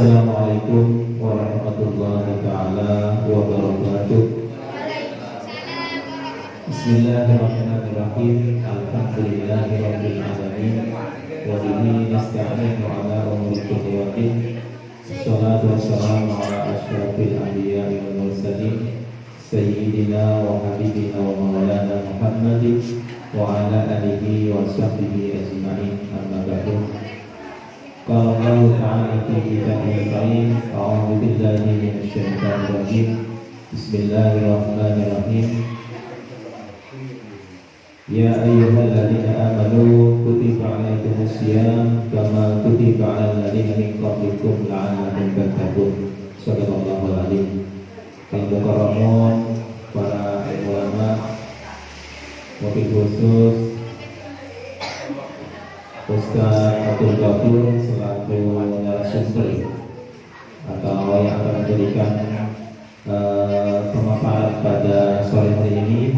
Assalamualaikum warahmatullahi taala wabarakatuh. Bismillahirrahmanirrahim. Alhamdulillahirabbil alamin. Wa bihi nasta'inu ala umuri dunya wa din. Shalatu wassalamu ala asyrafil anbiya'i wal mursalin sayyidina wa habibina wa maulana Muhammadin wa ala alihi wa sahbihi ajma'in. Amma ba'du. Qala Allah ta'ala fi kitabihil karim, a'udzu billahi minasy syaithanir rajim. Bismillahirrahmanirrahim. Ya ayyuhalladzina amanu kutiba 'alaikumus shiyam kama kutiba 'alal ladzina min qablikum la'allakum tattaqun. Shadaqallahul adzim. Kang mukarramun para ulama, wabil khusus Ustaz Abdul Ghafur selaku narasumber atau yang akan memberikan pemaparan pada sore hari ini,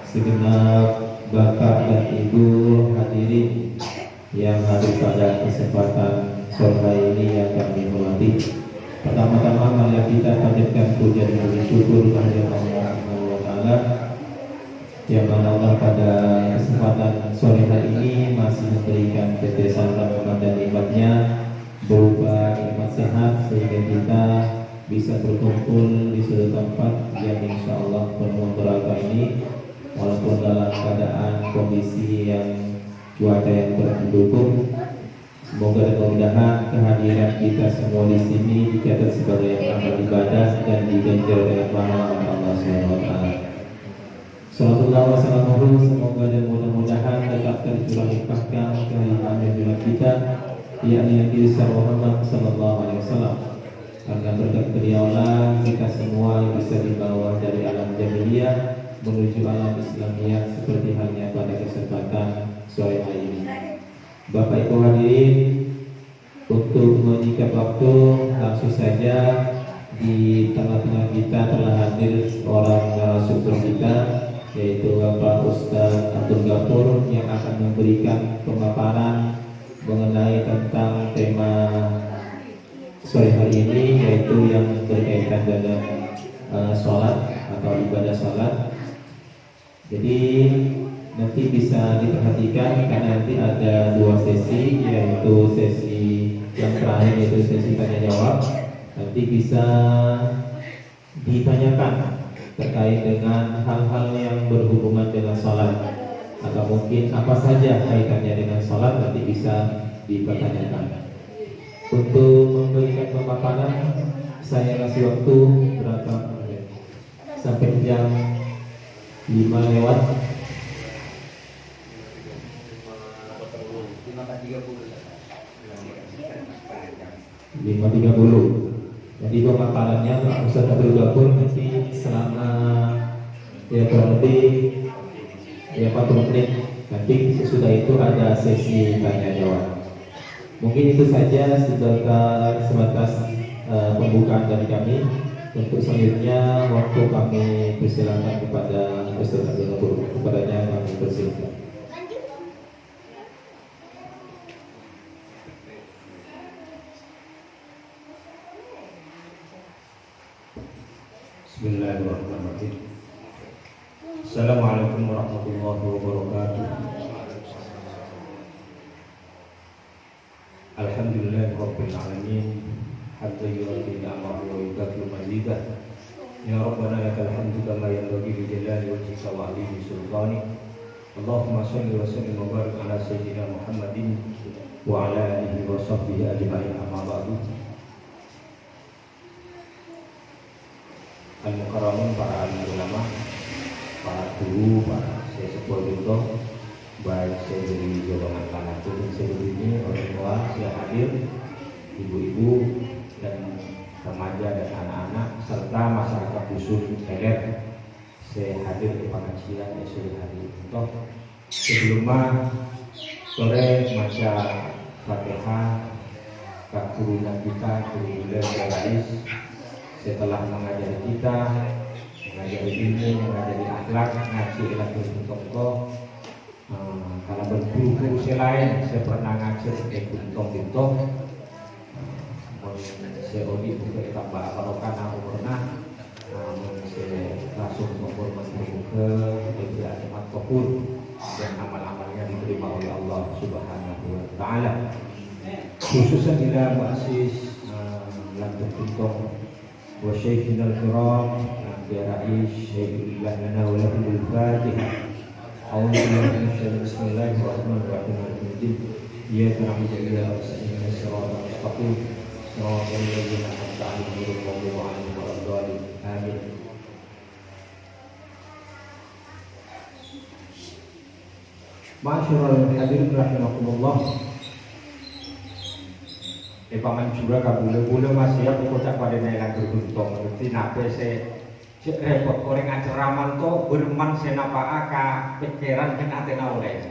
segenap bapak dan ibu hadirin yang hadir pada kesempatan sore hari ini yang kami hormati. Pertama-tama mari kita panjatkan puja dan syukur kehadirat Allah Subhanahu wa taala yang mana Allah pada kesempatan sore hari ini masih memberikan ketesan rahmat dan nikmatnya berupa nikmat sehat sehingga kita bisa berkumpul di suatu tempat yang insya Allah penuh berkah ini, walaupun dalam keadaan kondisi yang cuaca yang mendukung. Semoga dan mudah-mudahan kehadiran kita semua di sini dicatat sebagai amal ibadah dan diganjar dengan pahala Allah Subhanahu wa taala. Salatullah wa salamuhu, semoga dan mudah-mudahan tetap tercurah limpahkan kehadiran junjungan kita, yakni Nabi Muhammad sallallahu alaihi wasallam. Karena berkat beliaulah kita semua bisa dibawa dari alam jahiliyah menuju alam Islamiyah seperti halnya pada kesempatan sore hari ini. Bapak Ibu hadirin, untuk menyingkat waktu langsung saja di tengah-tengah kita telah hadir orang narasumber kita, yaitu Bapak Ustaz Abdul Ghafur yang akan memberikan pemaparan mengenai tentang tema sore hari ini, yaitu yang berkaitan dengan sholat atau ibadah sholat. Jadi nanti bisa diperhatikan karena nanti ada dua sesi, yaitu sesi yang terakhir yaitu sesi tanya jawab. Nanti bisa ditanyakan terkait dengan hal-hal yang berhubungan dengan sholat, atau mungkin apa saja kaitannya dengan sholat nanti bisa dipertanyakan. Untuk memberikan pemaparan saya kasih waktu berapa menit? Sampai jam 5 lewat 5.30. Jadi pemaparannya Pak Ustaz Abdul Ghafur nanti selama kurang lebih 40 menit. Nanti sesudah itu ada sesi tanya jawab. Mungkin itu saja sebatas pembukaan dari kami. Untuk selanjutnya waktu kami persilakan kepada Ustaz Abdul Ghafur. Kepadanya kami persilakan. Bismillahirrahmanirrahim. Assalamualaikum warahmatullahi wabarakatuh. Alhamdulillahirabbil alamin. Hatta yu'ti ni'amahu wa yughfiru mazidah. Ya Rabbana lakal hamdu kama yanbaghi li jalali wajhika wa 'azimi sultanik. Allahumma shalli wa sallim wa barik ala sayyidina Muhammadin wa ala alihi wa sahbihi ajma'in, amma ba'du. Al-mukarramun, para alim ulama, para guru, para saya sebuah contoh, baik saya dari golongan kanan dan saya ini orang tua yang hadir, ibu-ibu dan remaja dan anak-anak serta masyarakat dusun Teler, saya hadir di pengajian esok hari. Untuk sebelumnya sore maca Fatihah Kak Guruna kita, Guru Rais, setelah mengajari kita, mengajari ilmu, mengajari akhlak, ngaji ilmu tongko. Kalau berguru-guru saya lain, saya pernah ngajar sebagai buntong-buntong. seoli buka tambah barokah umurna langsung menghormat muka tidak cepat kabur dan amal-amalnya diterima oleh Allah Subhanahu wa taala. Khususnya ila muassis Lantai Kuntung wa Syekhina al-Kiram Nanti Rais Syekhulillah lana wa lakum al-Fatihah. A'udzubillahi minasyaitonir rajim. Bismillahirrahmanirrahim. Iyyaka na'budu wa iyyaka nasta'in. Shiratal mustaqim. Shiratal ladzina an'amta 'alaihim ghairil maghdubi 'alaihim waladdallin. Amin. Masyarul hadirin rahimakumullah. Paman jura kabule-bule masih ya kocak pada nelang beruntung. Berarti nape cek repot orang aceraman to berman senapa aka pikiran kan atena oleh.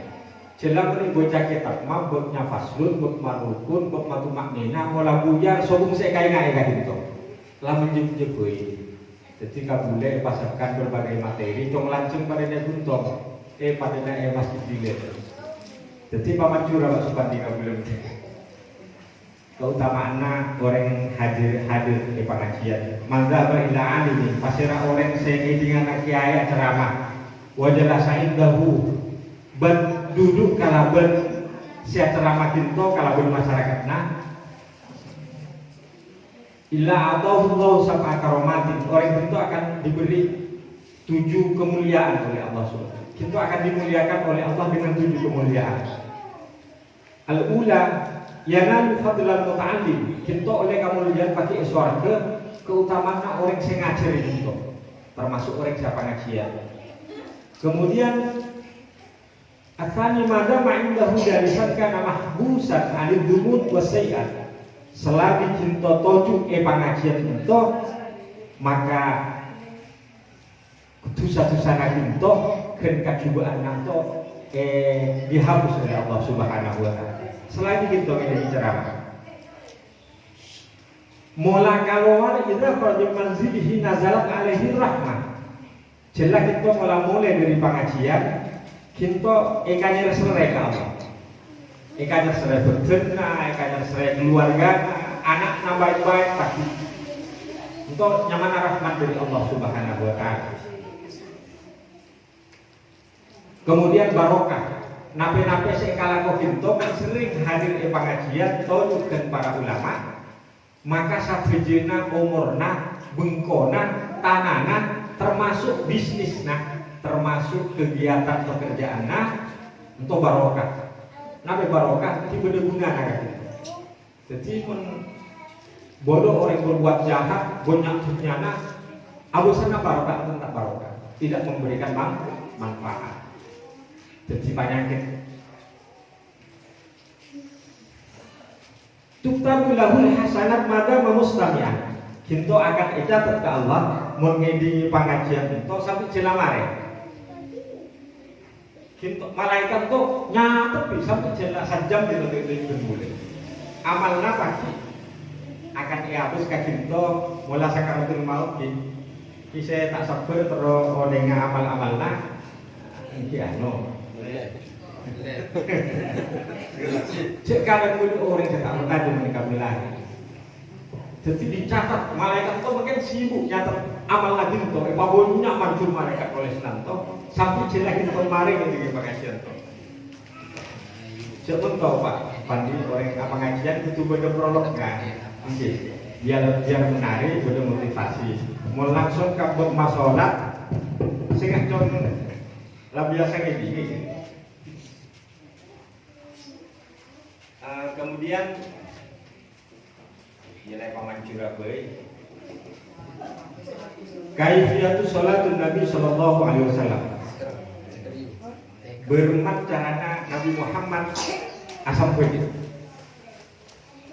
Jelang ni bocah kitab mah boknya faslun, bok marukun, bok matu maknina, mola buyar sobung sekai ngai kadinto. Lah menjeboi. Jadi kabule pasarkan berbagai materi, cong lancung pada neguntung. Pada masjid dile. Jadi paman jura masuk pandi kabule. Keutamaanna orang hadir di pengajian. Mazhab ila alim pasira orang sing dengan kiai ceramah. Wajalah saindahu ben duduk kalaben sia ceramah kinto kalaben masyarakatna. Illa atahullahu sab'a karomatin. Orang itu akan diberi 7 kemuliaan oleh Allah Subhanahu. Kita akan dimuliakan oleh Allah dengan 7 kemuliaan. Al-ula yanalu fadlan muta'allim. Kita oleh kemuliaan pati surga keutamaan orang sing ngajari kita. Termasuk orang siapa ngajian. Kemudian atsani madza ma'indahu darisan kana mahbusan 'anil dumud wasai'at. Selagi cinta toju pengajian cinta maka dosa-dosa cinta ken kacubaan nanto dihapus oleh Allah Subhanahu wa taala. Selagi kita menjadi ceramah. Mola kalawar idza kharaja manzilihi nazalat alaihi rahmah. Jelas kita mulai dari pengajian kita ekanya serai ke Allah. Ekanya serai berjenah, ekanya serai keluarga, anak baik-baik pasti. Untuk nyaman rahmat dari Allah Subhanahu wa taala. Kemudian barokah. Nape-nape sekala kokinto kan sering hadir di pengajian tunjukkan para ulama. Maka sabejena umurna, bengkona, tanana, termasuk bisnisna, termasuk kegiatan pekerjaanna untuk barokah. Nape barokah di bedeguna naga. Jadi bodoh orang berbuat jahat, banyak dunyana, abusana barokah tentang barokah, tidak memberikan manfaat. Jadi penyakit. Tuktabul lahul hasanat mada mustami'an. Kinto akan icatat ke Allah mengedi pengajian kinto sampai jelamare. Kinto malaikat to nyatet sampai jelas sajam di lebih boleh. Amalna pasti akan dihapus ke kinto mula sakaratul maut ki saya tak sabar terus dengan amal-amalna iki anu. Cek kalian mulut orang yang tak bertajuk menikah belahi. Jadi dicatat malaikat itu mungkin sibuk nyatat amal lagi itu. Babunya manjur malaikat oleh senang itu sampai jelas itu kemarin ketika pengajian itu. Siapa tahu Pak Pandi orang pengajian itu beda prolog kan? Biar menarik, beda motivasi. Mau langsung ke masalah, saya contoh lah biasa kayak gini. Kemudian nilai paman Jurabai kaifiyatu salatun Nabi sallallahu alaihi wasallam bermat carana Nabi Muhammad asam pede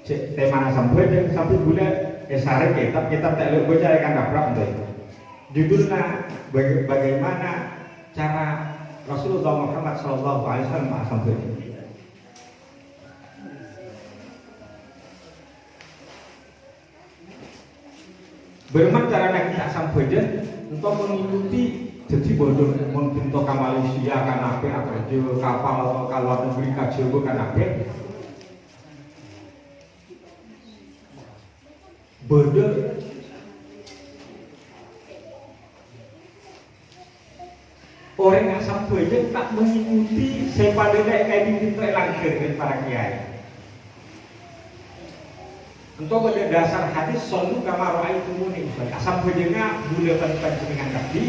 tema asam pede sampai bulan sare kitab tak lu baca kan dapat tuh judulnya bagaimana cara Rasulullah Muhammad sallallahu alaihi wasallam asam pede. Berman caranya kita sampaikan untuk mengikuti jadi bodoh mungkin to ke Malaysia kan apa kerja kapal atau ke luar negeri kerja kan apa Bodoh orang yang sampai aja tak mengikuti sepada kayak diminta langgar dengan para kiai. Untuk pada dasar hadis selalu kamar ra'aitumuni usolli. Asam bejengna bulepan panjenengan tadi,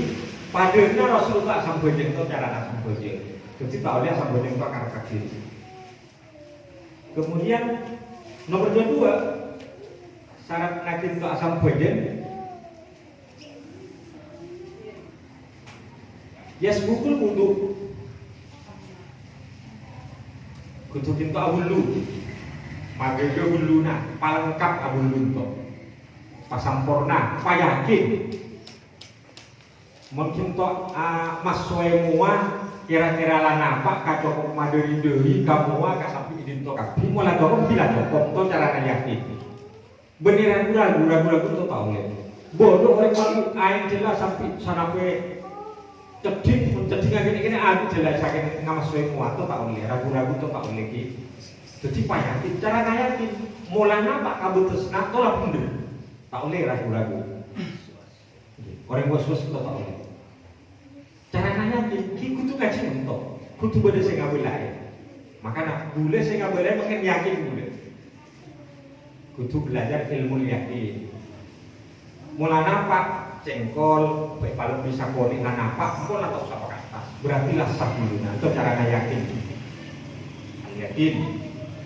padanya Rasulullah asam bejeng itu cara asam bejeng. Jadi tak oleh asam bejeng itu akar kaki. Kemudian nomor kedua, syarat nakil untuk asam bejeng. Yasbukul wudu. Kudu kinto awulu. Magege wuluna, palengkap awulu to. Pasampurna, payakin. Mungkin to maswe mua kira-kira lan apa kacokok maderi deui ka mua ka sapi idin to kabi mula dorong bila cokok to carana yakin. Beneran gula-gula to tau le. Bodoh orang malu aing jelas sampai sanape cedik gini aku jelas saking ngamaswe mua to tak oleh ragu-ragu to tak oleh ki. Jadi payakin, cara ngayakin mulanya pak kabutesna tolak mundur tak oleh ragu-ragu orang was-was itu tak oleh cara ngayakin, ki kudu ngaji untuk kudu beda saya ngabelai makanya boleh saya ngabelai makin yakin boleh kudu belajar ilmu yakin mulanya pak cengkol kalau bisa kolik lan apa engkol atau siapa kata berarti lah sah dulu itu cara ngayakin yakin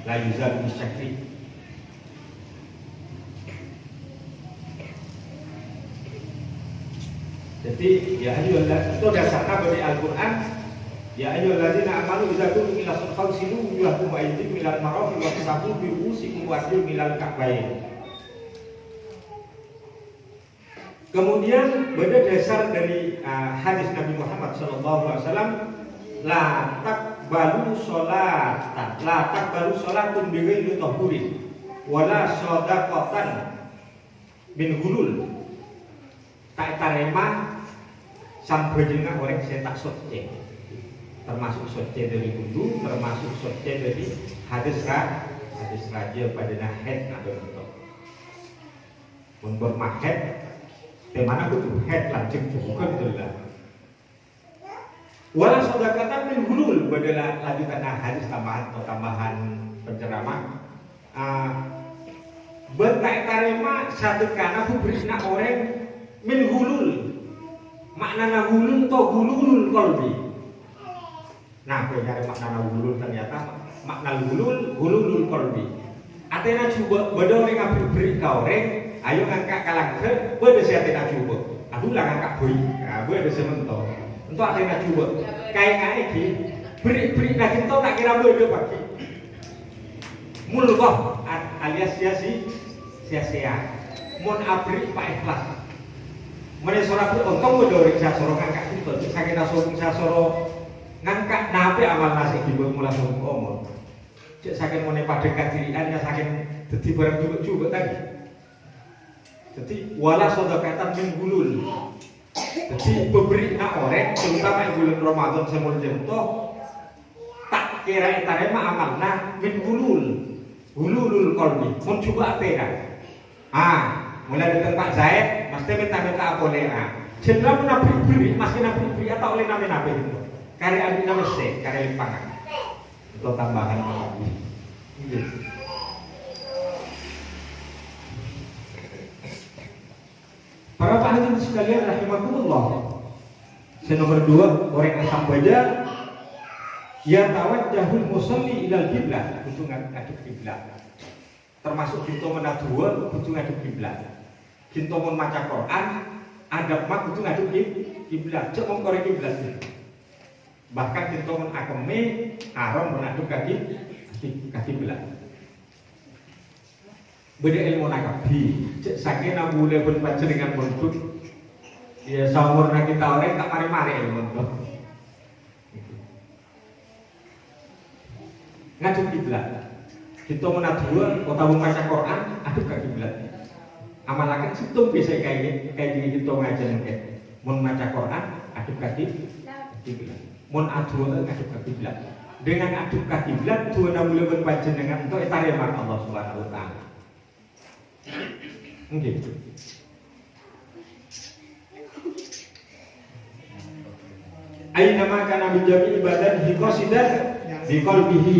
la yuzal bisyakri. Jadi ya ayyuhalladzina itu dasarnya dari Al-Qur'an ya ayyuhalladzina amanu idza kuntum ila fawsilu wujuhakum wa aydikum ilal marafiq wa tasabu bi ru'usikum wa arjulakum ilal ka'bayn. Kemudian pada dasar dari hadis Nabi Muhammad SAW la takbalu sholatan la takbalu sholatun bighairi tahurin wala shadaqatan min hulul tak tarema sambejenga orang saya tak soce termasuk soce dari wudu termasuk soce dari hadis raja pada nahed atau bentuk mun mahed temana kudu head lanjut bukan betul wala sodakatan min hulul adalah lanjutan hadis tambahan atau tambahan penceramah bentak tarema sadekana kubrisna orang min hulul maknana hulul to hulul qalbi nah benar maknana hulul ternyata makna hulul qalbi atena coba bodoh ning ngabri ka orang ayo ngangkat kalangke bodoh sia atena coba aduh lah ngangkat boy nah bodoh sementara untuk ada yang coba kayak iki beri nak kita tak kira bodoh pagi mulkoh alias sia-sia mun abri pak ikhlas mene sora ku untung bodoh rek soro ngangkat kita saking nasung soro ngangkat nape amal nasik dibuat mula soro omong cek saking mene padhe kadirian ya saking dadi barang coba tadi jadi wala sedekatan min gulul. Jadi beri nak orang terutama bulan Ramadan semul jento tak kira tarema amalna min hululul qalbi mun coba atena mulai dari Pak Zaid mesti minta boleh jenderal mun beri masih beri atau oleh nabe itu karya abi nama se karya lipangan itu tambahan lagi para hadirin sekalian rahimakumullah. Nomor 2 orang yang sambaja ya tawajjahul musalli ilal qiblah kudu ngadep kiblat. Termasuk kita menadua kudu ngadep kiblat. Kita mun maca Quran adab mak kudu ngadep kiblat. Cek mung kore kiblat. Bahkan kita mun akeme haram menadep kaki kiblat. Beda ilmu nakabi, cek sakit nak boleh berbaca dengan bentuk, ya sahurna kita orang tak mari-mari ilmu tu. Ngadep kiblat, kita menadua, kota membaca Quran, adep ke kiblat. Amalakan situ bisa kayak gini kita ngajar mungkin, membaca Quran, adep ke kiblat, mun adua ngadep ke kiblat. Dengan adep ke kiblat, dua nak boleh berbaca dengan untuk itareman Allah Subhanahu Wa Taala. Mungkin. Aina ma kana bi jami' ibadatihi qasidan bi qalbihi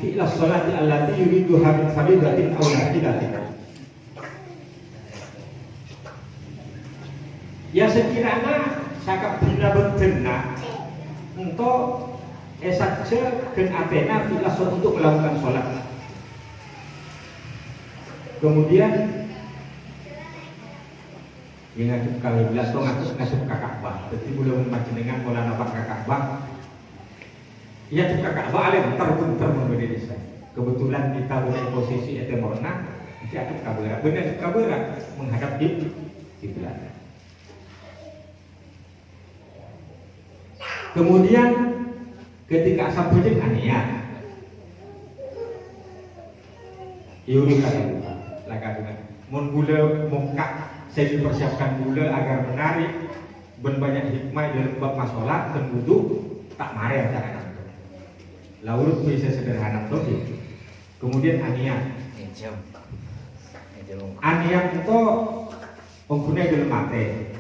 fi ila sholati allati yuridu min faridatin aw nafilatin. Ya sekiranya sakap bina bencana untuk saja dan Athena filosof untuk melakukan sholat. Kemudian yang ngadep kali belas to ngadep ke Ka'bah. Jadi belum majenengan pola nampak ke Ka'bah. Iya ke Ka'bah alim terbentur memberi desa. Kebetulan kita punya posisi itu morna, jadi ada kabera. Benar kabera menghadap di kiblat. Kemudian ketika sampai aniat yuri kata dengan mun gula mungkak saya dipersiapkan gula agar menarik ben banyak hikmah dalam bab masalah dan wudhu tak marah cara itu laurut bisa sederhana tuh. Kemudian aniat itu pengguna dalam mate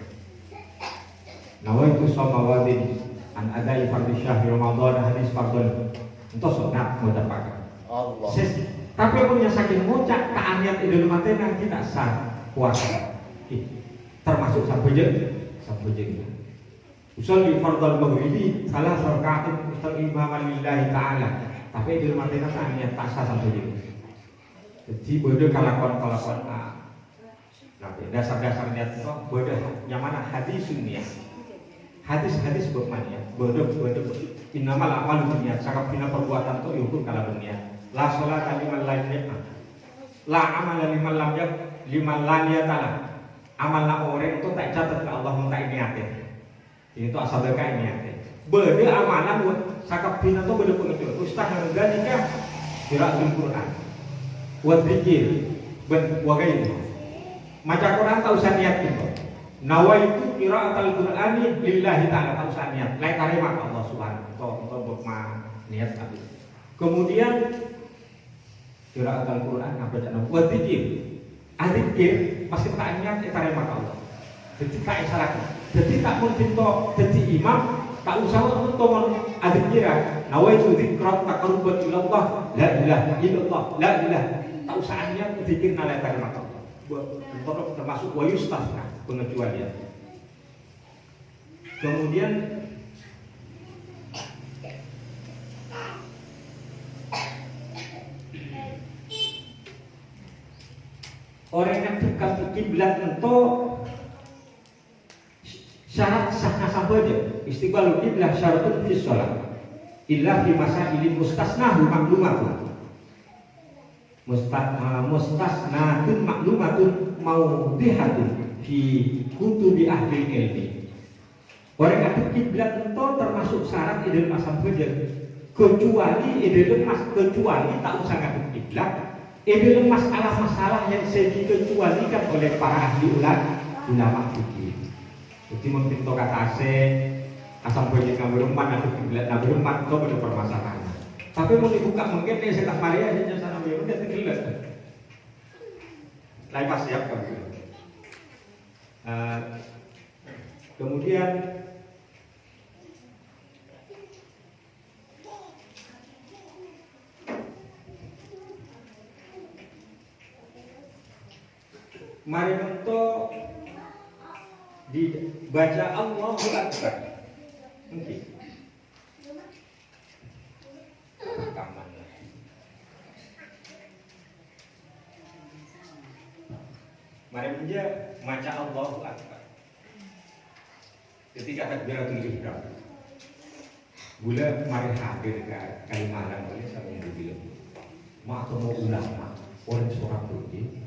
nawaitu samawadin an adai fardhi syahri Ramadan hadis fardhon untuk sunat mudafak Allah. Tapi punya saking ngucap tak niat idul matena kita sah puasa. Termasuk sampai je. Usul di fardhul maghribi salah rakaat imaman lillahi taala. Tapi idul matena tak niat tak sah sampai je. Jadi bodoh kalakon nah, dasar niat itu bodoh yang mana hadis sunnah. Hadis bermakna bodoh innamal a'malu binniyat sakap bina perbuatan itu yukur kala berniat la sholata liman lam yaqam la amala liman lam yaqam amalna orang itu tak catat ke Allah mun tak niatnya itu asal dekat niatnya bodoh amalan sakap bina itu bodoh pengecut ustaz ngadika qiraatul Quran wa dzikir wa gairi maca Quran tak usah niat gitu. Nawaitu qiraatul Qur'ani lillahi ta'ala tak usah niat. Lain terima Allah Subhanahu untuk niat tadi. Kemudian qiraatul Qur'an apa jangan wa dzikir. Adzikir pasti tak niat terima Allah. Jadi tak isyarat. Jadi tak pun pinto jadi imam tak usah untuk adzikir. Nawaitu dzikra taqarruban ila Allah la ilaha illallah la ilaha tak usah niat dzikir nalai terima Allah. Termasuk wa yustafna pengecualian. Kemudian orang yang dekat kiblat itu syarat sahnya sampai dia istiqbalul kiblah syaratun fi shalah illa fi masailin mustasnahul maklumatun mustasnatun maklumatun maudihatun fi kutubi ahli ilmi. Orang yang kiblat itu termasuk syarat idul masam fajar kecuali idul mas kecuali tak usah ngadep kiblat idul masalah-masalah yang dikecualikan oleh para ahli ulama fikih. Jadi mungkin to kata asam fajar ngaberuman ngadep kiblat ngaberuman itu ada permasalahan. Tapi mau dibuka mungkin dia setak Maria aja sana biar udah tergelat. Lain pas siap kan. Kemudian mari untuk dibaca Allahu Akbar. Mungkin rekaman. Mari saja baca Allahu Akbar. Ketika takbiratul ihram. Gula mari hadir ke Kalimantan oleh sambil bilang. Mak atau ulama orang seorang bukti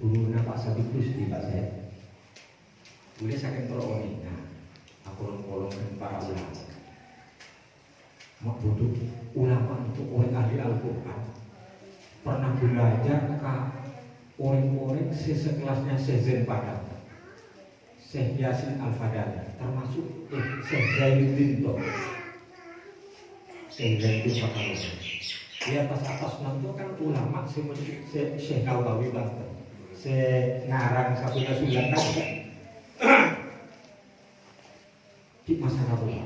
guru Pak Sabikus di Pak saya. Gula sakit teroni. Nah, aku ngolongin para ulama. Mak butuh ulama untuk orang ahli Al-Quran pernah belajar ke orang-orang sekelasnya Syekh Padang, Syekh Yasin Al-Fadali, termasuk Syekh Zainuddin Toh, Syekh Zainuddin Fakallah. Di atas nanti kan ulama Syekh Nawawi Banten, ngarang satunya sulan tadi di masa lalu.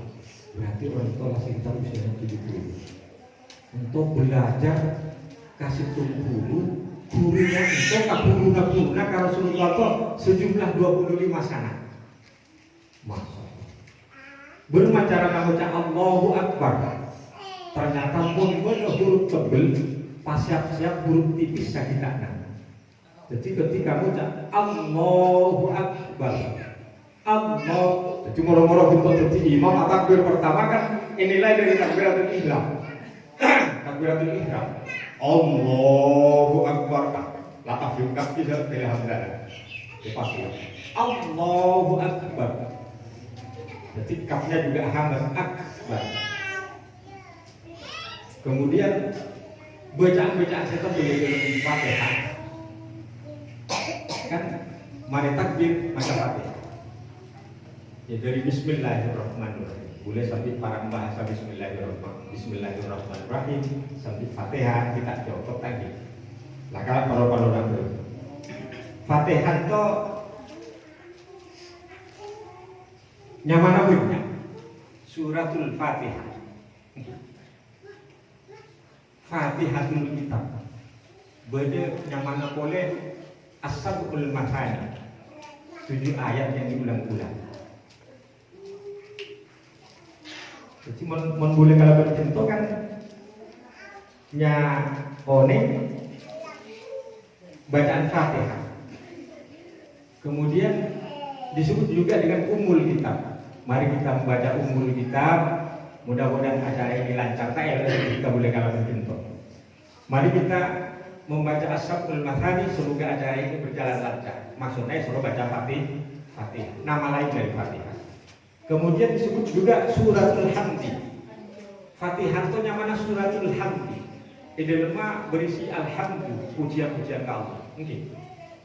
Berarti orang tua masih kita usia 70. Untuk belajar kasih guru, gurunya itu kaburu-kaburu kalau suruh foto sejumlah 25 sana. Masa belum cara mengucap Allahu Akbar. Ternyata pun huruf tebel, pas siap-siap huruf tipis sakitan. Jadi ketika mengucap Allahu Akbar, Allah, jadi moro-moro untuk jadi imam takbir pertama kan inilah dari takbiratul ihram. Takbiratul ihram. Allahu Akbar. La tafim kaki dan alhamdulillah. Pasti. Allahu Akbar. Jadi kapnya juga hamzah akbar. Kemudian bacaan-bacaan saya boleh lebih Fatihah. Kan mari takbir maka Fatihah. Ya dari Bismillahirrahmanirrahim. Boleh sampai para bahasa Bismillahirrahmanirrahim sampai Fatihah kita cukup tadi. Lah kalau orang Fatihah itu nyamana punya suratul Fatihah. Fatihatul kitab. Beda nyamana boleh as-sab'ul mathani. 7 ayat yang diulang-ulang. Jadi boleh kalau bercontoh kan nya one bacaan Fatihah. Kemudian disebut juga dengan umul kitab. Mari kita membaca umul kitab. Mudah-mudahan acara ini lancar. Kita boleh kalau bercontoh. Mari kita membaca as-sab'ul mathani. Semoga acara ini berjalan lancar. Maksudnya suruh baca Fatihah. Nama lain dari Fatihah. Kemudian disebut juga suratul hamdi. Fatihah itu namanya suratul hamdi. Di dalamnya berisi alhamdulillah, pujian-pujian ke Allah. Okay.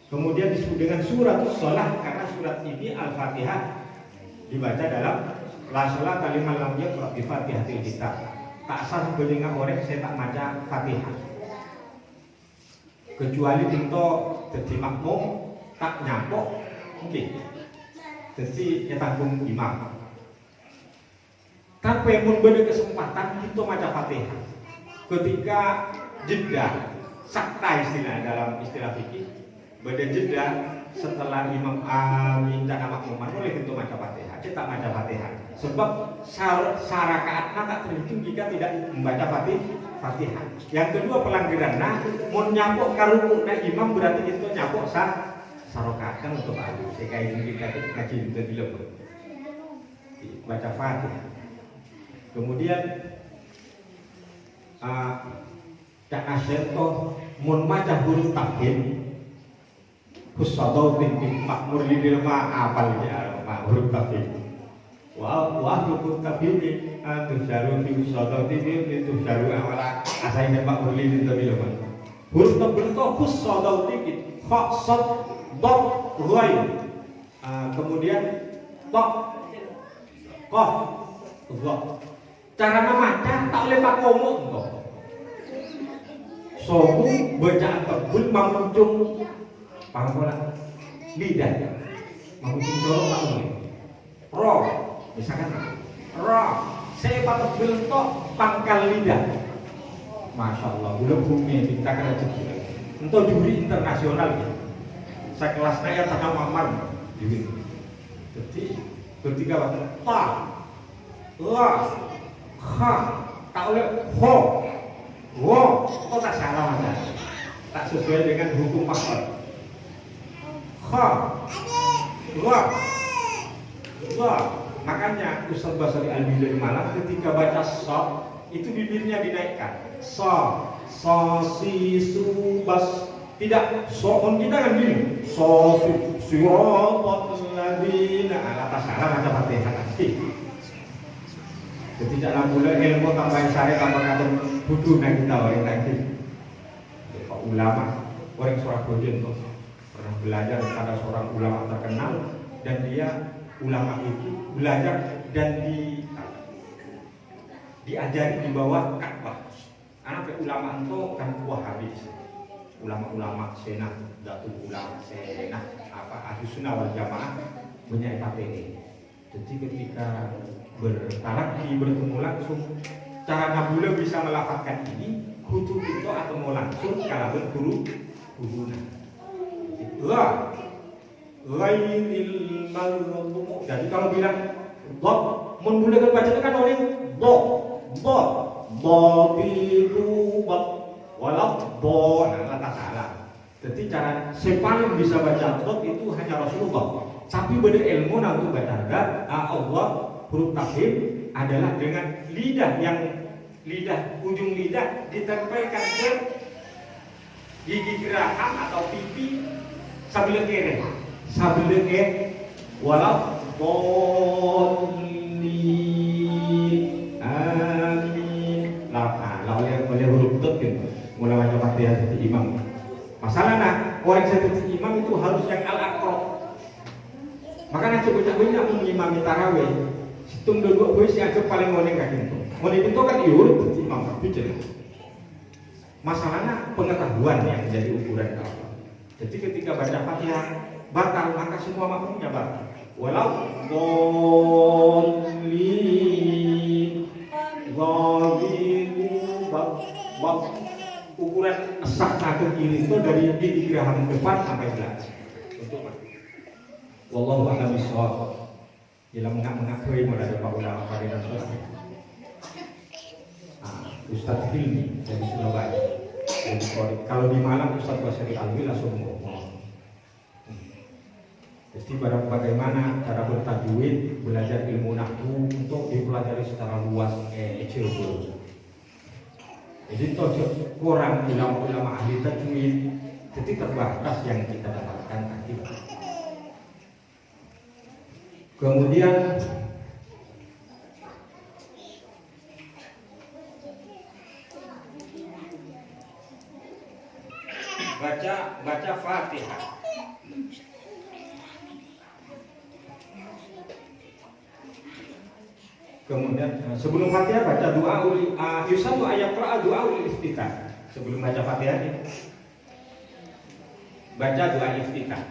Kemudian disebut dengan suratul sholah karena surat ini al-Fatihah dibaca dalam la sholat kalimat lam yaqra bi Fatihatil kitab. Tak sah belinga orang saya tak baca Fatihah. Kecuali tinto jadi makmum tak nyampok. Okay. Jadi ya tanggung imam. Tapi pun beda kesempatan kita baca Fatihah. Ketika jeda, sakta istilah dalam istilah fikih, beda jeda setelah imam amin dan makmuman boleh kita baca Fatihah. Kita baca Fatihah. Sebab syarakaatnya tak terhitung jika tidak membaca Fatihah. Yang kedua pelanggaran. Nah, mau nyapok kalau nak imam berarti kita nyapok sarokat kan untuk aku. Saya ini kita ngaji itu di lembut. Baca Fatihah. Kemudian Cak Asyir toh mun maca huruf tafhim khussadoh bin makmur li dilma apal ya huruf tafhim. Wah huruf tafhim tu jaru fi khussadoh itu jaru awala asaine makmur li dilma. Huruf tafhim toh khussadoh dikit khassad dot ghaib. Kemudian tok qaf dha. Cara membaca tak oleh pakomo toh. Sobu bacaan tebul mengunjung pangkola lidah. Mengunjung dorong tak boleh. Roh, misalkan roh, saya patut beltok pangkal lidah. Masya Allah, belum bumi kita kena cekik. Untuk juri internasional ya. Sekelasnya ya tanah mamar juri. Jadi ketika waktu ta, la, ha, tak oleh ho, wo, kok tak salah mas? Tak sesuai dengan hukum makhluk. Ha, wa, wa. Makanya Ustaz Basri Al-Bidari Malang ketika baca sa itu bibirnya dinaikkan. Sa, si, su, bas. Tidak, so'on kita kan gini. So, siratal ladzina ala salah baca Fatihah nanti. Jadi jangan boleh ilmu tambahin sare tambah kata bodoh nah kita orang lagi. Pak ulama orang Surabaya itu pernah belajar kepada seorang ulama terkenal dan dia ulama itu belajar dan diajari di bawah Ka'bah. Karena ulama itu kan Wahabi. ulama-ulama senah datuk ulama senah ahli sunnah wal jamaah menyaikat ini. Jadi ketika bertaraki bertemu langsung, cara nabula bisa melafatkan ini kudu itu atau mau langsung kalau berguru guruna. Ghairil maghdubi. Jadi kalau bilang dot, menggunakan bacaan kan oleh biru walau kata salah. Jadi cara sepaling bisa baca dot itu hanya Rasulullah. Tapi pada ilmu untuk baca Allah huruf takhim adalah dengan ujung lidah ditempelkan ke gigi geraham atau pipi sambil kere walau amin oleh huruf dot mulai baca Fatihah seperti imam. Masalahnya orang seperti imam itu harus yang al-aqrab. Makanya coba-coba mengimami tarawih. Situng dua puisi aja paling ngone gak gitu. Ngone itu kan iur seperti imam bicara. Masalahnya pengetahuan yang menjadi ukuran kalau. Jadi ketika baca Fatihah batal maka semua makmumnya batal. Walau ukuran sah kaki kiri itu dari gigi geraham depan sampai belakang. Untuk wallahu a'lam bishawab. Bila mengakui mulai dari Pak Ulama Faridan Surah. Ustadz Hilmi dari Surabaya. Kalau di Malang Ustadz Basri Alwi langsung ngomong. Jadi bagaimana cara bertajwid, belajar ilmu nahwu untuk dipelajari secara luas coba. Jadi tojok kurang ulama ahli tajwid, jadi terbatas yang kita dapatkan tadi. Kemudian baca Fatihah. Kemudian sebelum Fatihah baca doa yusatu ayat doa iftitah. Sebelum baca Fatihah ini baca doa iftitah.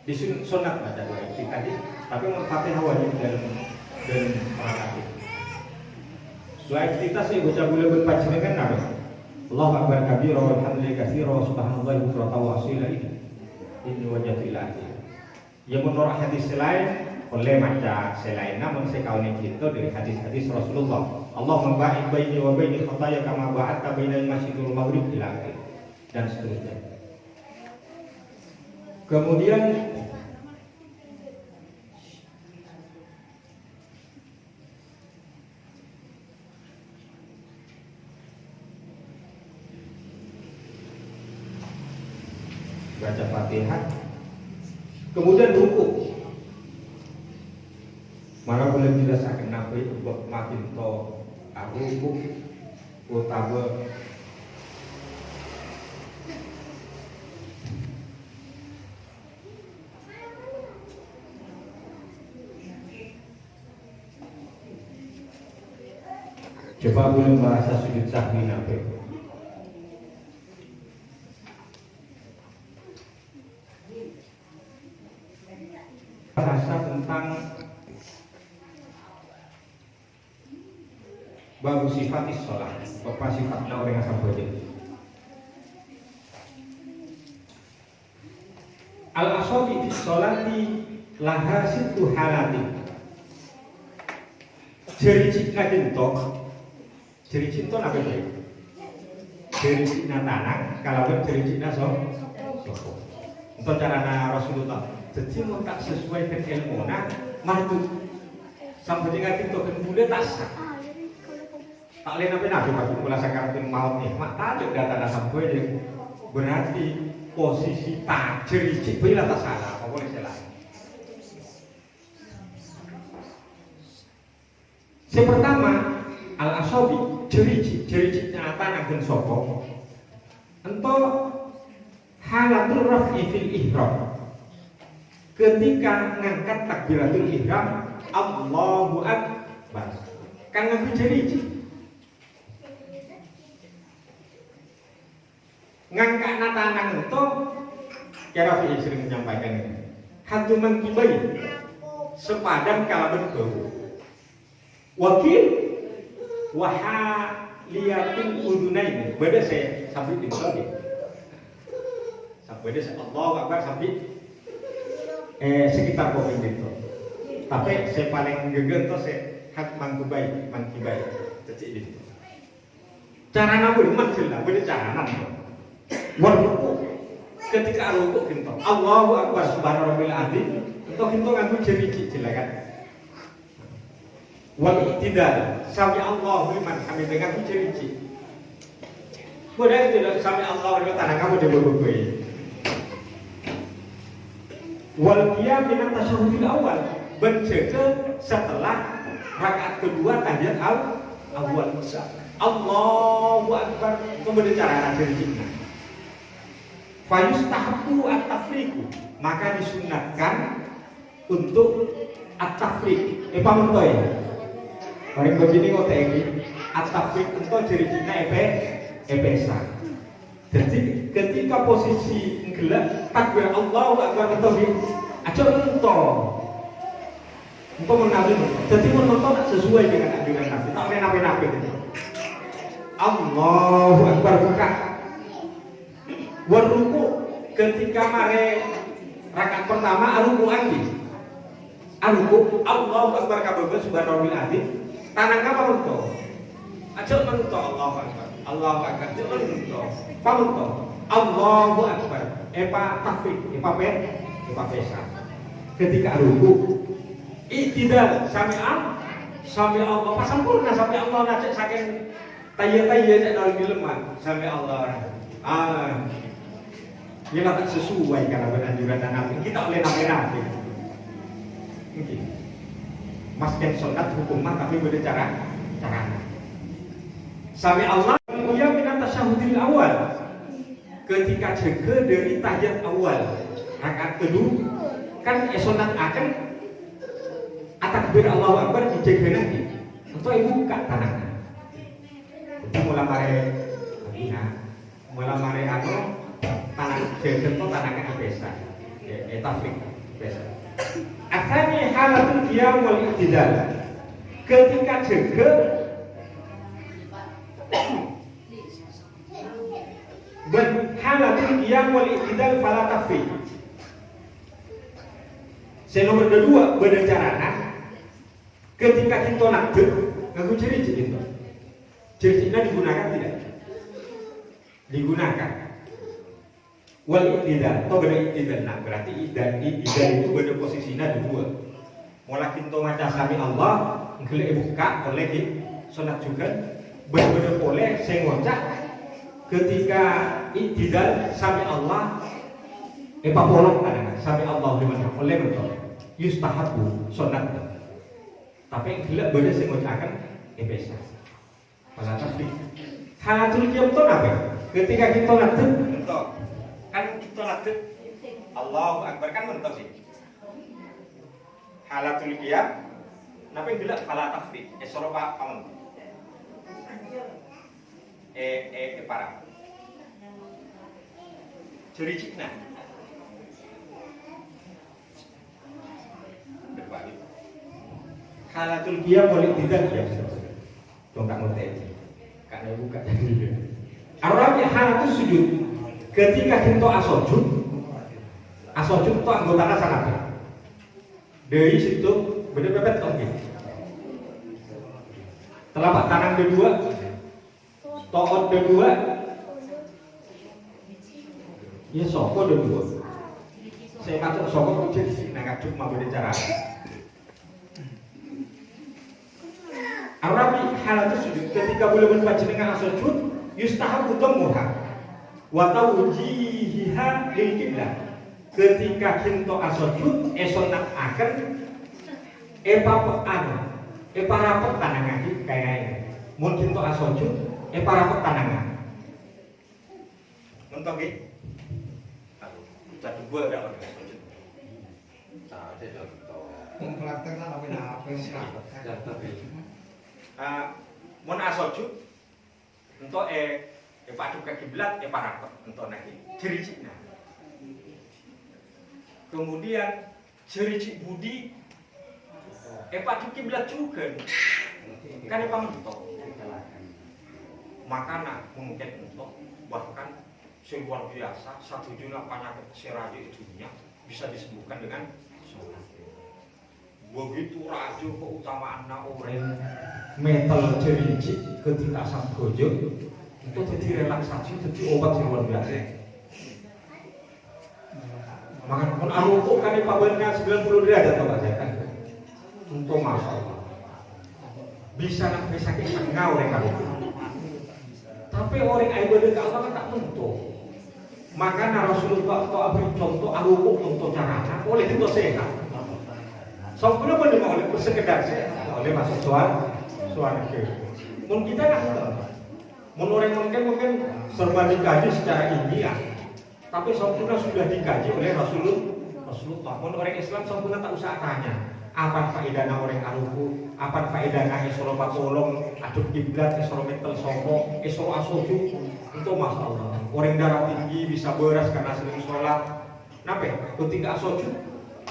Di sunat baca doa iftitah tadi, tapi Fatihah wajib dalam rakaat. Doa iftitah saya baca boleh berpanjangan nabi. Allahu akbar kabira walhamdulillahi katsira wa subhanallahi bukratan wa asila ini wajah ilahi. Yang menurut hadis lain boleh baca selain namun sekaunya itu dari hadis-hadis Rasulullah. Allah membaik baini wa baini khataya kama ba'atta bainal masjidil maghrib ila akhir dan seterusnya. Kemudian baca Fatihah, kemudian rukuk. Malah boleh dirasakan nabi makin to rukuk utawa coba boleh merasa sujud sahwi nabi. Bahasa tentang bagus sifat sholat, apa sifatnya orang yang sampai jadi. Al-asabi di sholati laha situ halati. Jeri cipta jentok, jeri cinta apa itu? Jeri cipta tanah, kalau jeri cipta soko. Untuk cara Rasulullah. Jadi mau tak sesuai dengan ilmu, martu sampai dengan itu kemudian tak sah. Tak lain apa nabi waktu mulai sakaratul maut nih, mak tajuk data sampai dia berarti posisi tak jericik, bila tak salah, apa boleh salah. Yang pertama al-asabi jericiknya tanah dan sopok. Entah halatul raf'i fil ihram. Ketika ngangkat takbiratul ihram Allahu Akbar kan ngambil jericik. ngangkat tangan itu kira Rafi'i sering menyampaikan ini hantu mengkibai sepadan kalaban bau wakil wahaliyatul udunain beda saya sampai di sini sampai desa Allah Akbar sampai sekitar poin itu tapi saya paling gegel tuh saya hak mangkibai jadi itu cara namun maksudnya beda cara namun warruku ketika ruku gitu Allahu Akbar subhanahu wa ta'ala itu kita nganggo jeri jelekan wal iktidal sami Allahu liman kami dengan jeri boleh tidak sami Allah itu tanah kamu diboboi wal qiyam min tasyahhudil awal berjaga setelah rakaat kedua tahiyat awal Allahu Akbar itu berbicara jeri fayustahabu at-tafriqu maka disunatkan untuk at-tafriq pamuntoy bareng begini kok iki at-tafriq itu dari Cina epesa jadi ketika posisi gelap takbir Allahu Akbar itu aja untuk menawi jadi menonton tak sesuai dengan anjuran Nabi tak oleh nabi-nabi gitu Allahu Akbar buka waruku ketika mare rakaat pertama aruku andi aruku Allahu Akbar kabeh subhanahu wa ta'ala tanang apa mento aja mento Allahu Akbar aja mento pamunto Allahu Akbar epa takbir epa pesa ketika aruku iktidal sami Allah pas sempurna sami Allah najak saking tayya-tayya cek dalam lemah sami Allah ini tak sesuai karena anjuran Nabi kita oleh Nabi mungkin masken sunat hukumah tapi beda cara sami Allah ya min tasyahhudil awal ketika jaga dari tahiyat awal rakaat kedua kan sunat akan atakbir Allahu Akbar dijaga nanti untuk ibu buka tanahnya mulai mare tanah jajan itu tanahnya biasa tafrik biasa akhirnya halatul qiyam wal iktidal ketika jaga dan halatul qiyam wal iktidal fala tafrik nomor kedua beda carana ketika kita nak ngaku ciri-ciri itu ciri-cirinya digunakan tidak? Digunakan wal iktidal, atau beda iktidal nah berarti iktidal itu beda posisinya dua mulai kita maca sami Allah nggelek buka oleh sholat juga berbeda boleh saya ngocak ketika iktidal sami Allah polong kadang sami Allah dimana oleh betul yustahabu sholat tapi nggelek beda saya ngocakan biasa pada tapi halatul qiyam itu apa? Ketika kita ngadeg mentok kan kita ngadeg Allahu Akbar kan mentok sih halatul qiyam napa gelak fala tafri esoro pak pamen para ciri cikna berbalik halatul qiyam boleh tidak ya dong tak ngerti karena buka jadi Arabi halatul sujud ketika kita asojud itu anggotanya sangat dari situ bener-bener oke telapak tangan kedua toot kedua ya soko kedua saya kacau soko jadi nah kacau mau berbicara Arabi halatul sujud ketika boleh membaca dengan asojud yustahabu dhamuha wa tawjihiha lil qiblah ketika kita asojud esonat akan rapet tangan kaki kayak ini mun kita asojud rapet tangan nonton nggih satu dua dak asojud tak ada contoh mempraktekkan apa mun asojud untuk Adu ke kiblat, rapet untuk nanti cericiknya. Kemudian cericik budi, adu kiblat juga. Kan mentok. Makanan mungkin untuk bahkan luar biasa 1 juta penyakit seraji dunia bisa disembuhkan dengan sholat. Begitu rajo keutamaan orang metal cerincik ketika sambojo itu jadi relaksasi, jadi obat yang luar biasa. Maka pun aruku kan di pabennya 90 derajat atau Pak Setan. Untuk masalah bisa nak sakit ngau oleh kamu. Tapi orang yang ibadah ke Allah kan tak tentu. Maka Rasulullah atau abri contoh aruku contoh caranya oleh itu sehat. Sempurna mendengar oleh sekedar sehat oleh masuk suara ke. Mungkin kita kan mungkin serba dikaji secara ilmiah, tapi sempurna sudah dikaji oleh Rasulullah. Orang Islam sempurna tak usah tanya apa faedahnya orang aruku, apa faedahnya esoro patolong, aduk kiblat, esoro metal songko, esoro asoju. Itu masalah. Orang darah tinggi bisa beras karena sering sholat. Kenapa? Ketika asoju,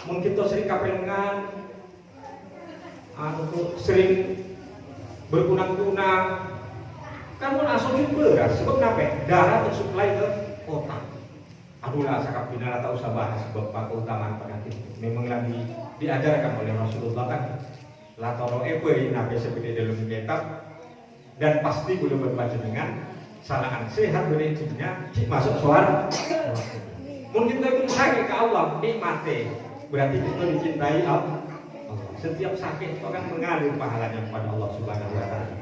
mungkin kita sering kapelengan, sering berkunang-kunang. Kan pun asoju beras, sebab kenapa? Darah tersuplai ke otak. Adulah sakap bina tak usah bahas sebab keutamaan penyakit. Memang lagi diajarkan oleh Rasulullah kan. Latoro epe nabi seperti dalam kitab dan pasti boleh berbaca dengan salahan sehat berencana masuk suara. Mungkin kita pun sakit ke Allah nikmati, berarti kita dicintai Allah. Setiap sakit itu akan mengalir pahalanya kepada Allah Subhanahu Wa Taala.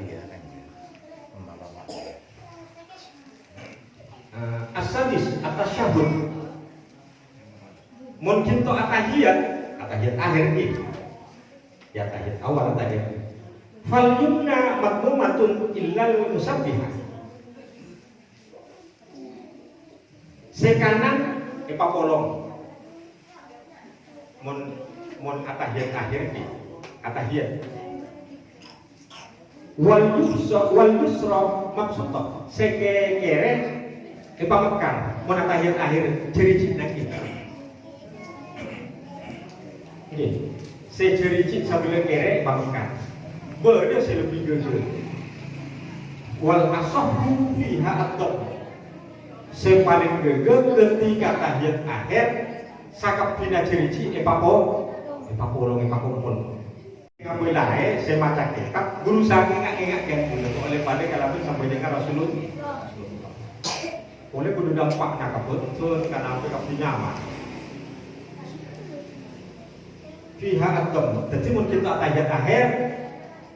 As-sadis atas syahud mungkin to atahiyat akhir ini ya tahiyat awal tahiyat fal yumna madmumatun illal musabbihah sekanan epapolong mon atahiyat akhir ini atahiyat wal yusra maksudnya sekere pamekar menatahiyat akhir cericik nang kita. Nggih. Se cericik sambil kere pamekar. Beda se lebih gede. Wal asahhu fiha at-tab. Se paling gege ketika tahiyat akhir sakap dina cericik epapolong. Ngambil lae se maca kitab berusaha ngak-ngak oleh pada kalau sampai dengan Rasulullah. Oleh kudu dampaknya kebetul karena apa nyaman. Fiha atom. Jadi mungkin tak tahiyat akhir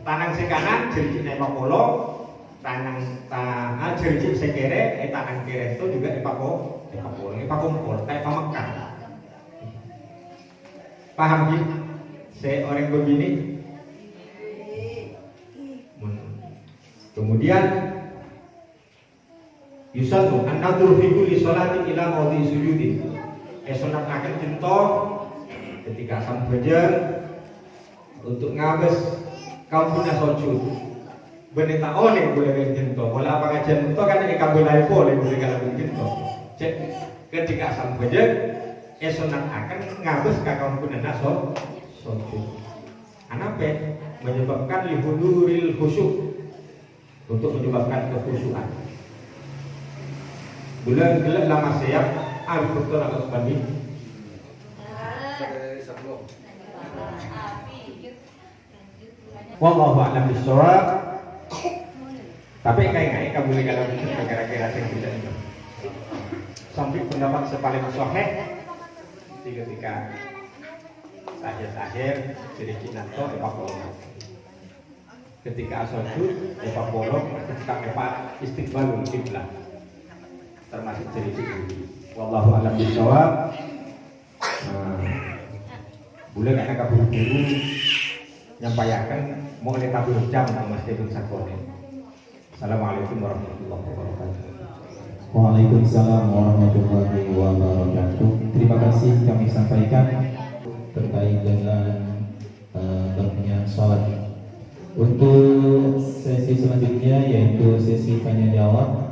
tanang sekanan jericik epapolo, tanang jericik sekere, tanang kere itu juga epakumpul, kayak pamekar. Paham sih? Saya orang begini. Kemudian yusallu an-nadru fi kulli sholatin ila mawdi sujudin. Salat akan jentoh ketika asam fajar untuk ngabes kaum punya sujud. Bener tak oleh boleh jentoh. Wala apa ngajen jentoh kan kabeh lae boleh kalau jentoh. Cek ketika asam fajar salat akan ngabes ka kaum punya sujud. Anape menyebabkan lihuduril khusyuk untuk menyebabkan kekhusyukan. Bulan gelap lama siap, alif betul atau sebanding. Wallahu a'lam bishawab. Tapi kayak kamu boleh kalau kira-kira yang tidak itu. Sampai pendapat sepaling sahih ketika akhir sedikit nanto epapolong. Ketika sujud epapolong, ketika istiqbalul qiblah. Termasuk cericik ini. Wallahu a'lam bishawab. Boleh karena kabur-buru nyampaikan mau oleh kabur jam sama Mas Tebun Sakone. Assalamualaikum warahmatullahi wabarakatuh. Waalaikumsalam warahmatullahi wabarakatuh. Terima kasih kami sampaikan terkait dengan tentunya sholat. Untuk sesi selanjutnya yaitu sesi tanya jawab.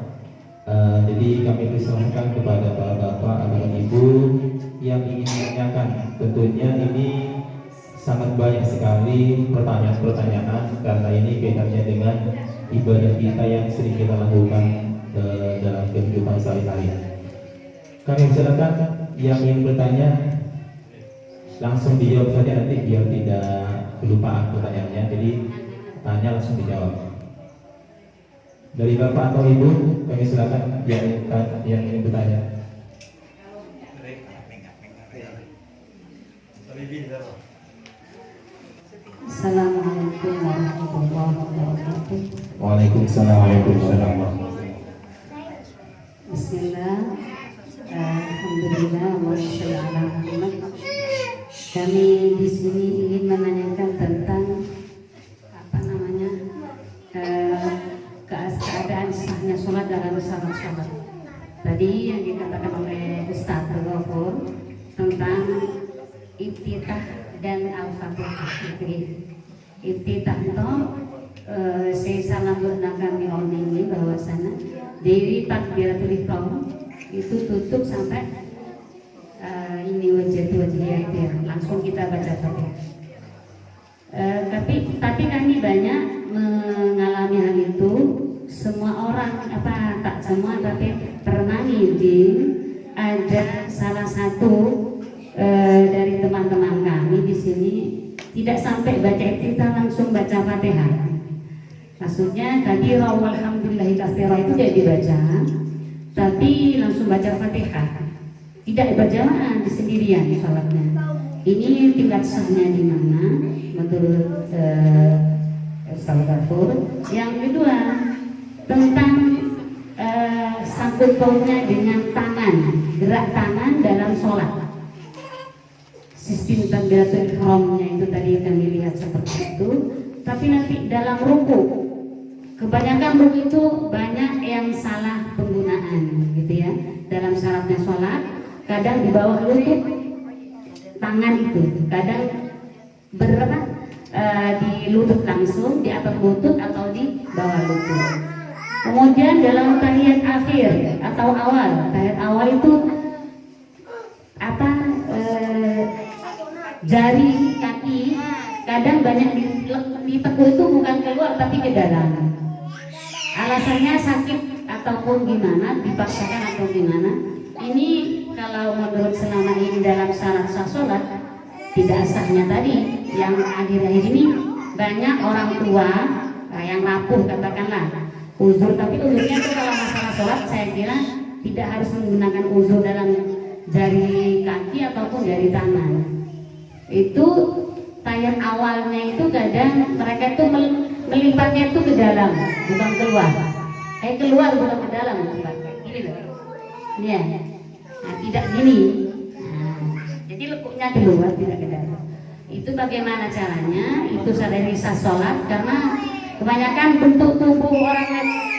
Jadi kami persilahkan kepada bapak atau ibu yang ingin menanyakan. Tentunya ini sangat banyak sekali pertanyaan-pertanyaan karena ini kaitannya dengan ibadah kita yang sering kita lakukan dalam kehidupan sehari-hari. Kami silakan yang ingin bertanya langsung dijawab saja nanti biar tidak kelupaan pertanyaannya. Jadi tanya langsung dijawab. Dari bapak atau ibu kami silakan yang ingin bertanya. Assalamualaikum warahmatullahi wabarakatuh. Waalaikumsalam warahmatullahi wabarakatuh. Bismillah. Alhamdulillah wa sholli ala Muhammad. Kami di sini ingin menanyakan tentang keadaan sahnya sholat dalam syarat sholat. Tadi yang dikatakan oleh Ustaz Ghafur tentang iftitah dan al-fatihah. Iftitah itu saya salam gunakan di online ini bahwasanya dari takbiratul ihram itu tutup sampai ini wajah itu ya, langsung kita baca fatihah. Tapi kami banyak mengalami hal itu. Semua orang tak semua tapi pernah ngijin ada salah satu dari teman-teman kami di sini tidak sampai baca iftitah langsung baca fatihah. Maksudnya tadi alhamdulillahi katsira itu tidak dibaca, tapi langsung baca fatihah. Tidak berjamaah di sendirian salatnya. Ini tingkat sahnya di mana menurut Ustaz Ghafur. Yang kedua tentang sangkut pautnya dengan tangan, gerak tangan dalam sholat. Sistem takbiratul ihramnya itu tadi kami lihat seperti itu. Tapi nanti dalam ruku, kebanyakan ruku itu banyak yang salah penggunaan, gitu ya. Dalam syaratnya sholat, kadang di bawah lutut tangan itu, kadang di lutut langsung, di atas lutut atau di bawah lutut. Kemudian dalam tahiyat akhir atau awal, tahiyat awal itu jari kaki kadang banyak ditekuk itu bukan keluar tapi ke dalam. Alasannya sakit ataupun gimana, dipaksakan atau gimana? Ini kalau menurut selama ini dalam syarat sah sholat tidak sahnya tadi. Yang akhir-akhir ini banyak orang tua yang rapuh katakanlah uzur, tapi uzurnya itu kalau masalah sholat saya kira tidak harus menggunakan uzur dalam jari kaki ataupun jari tangan. Itu tayar awalnya itu kadang mereka itu melipatnya itu ke dalam bukan keluar. Keluar bukan ke dalam, gini loh. Ya, nah, tidak gini. Nah, jadi lekuknya keluar tidak ke dalam. Itu bagaimana caranya? Itu sadari sah sholat karena kebanyakan bentuk tubuh orang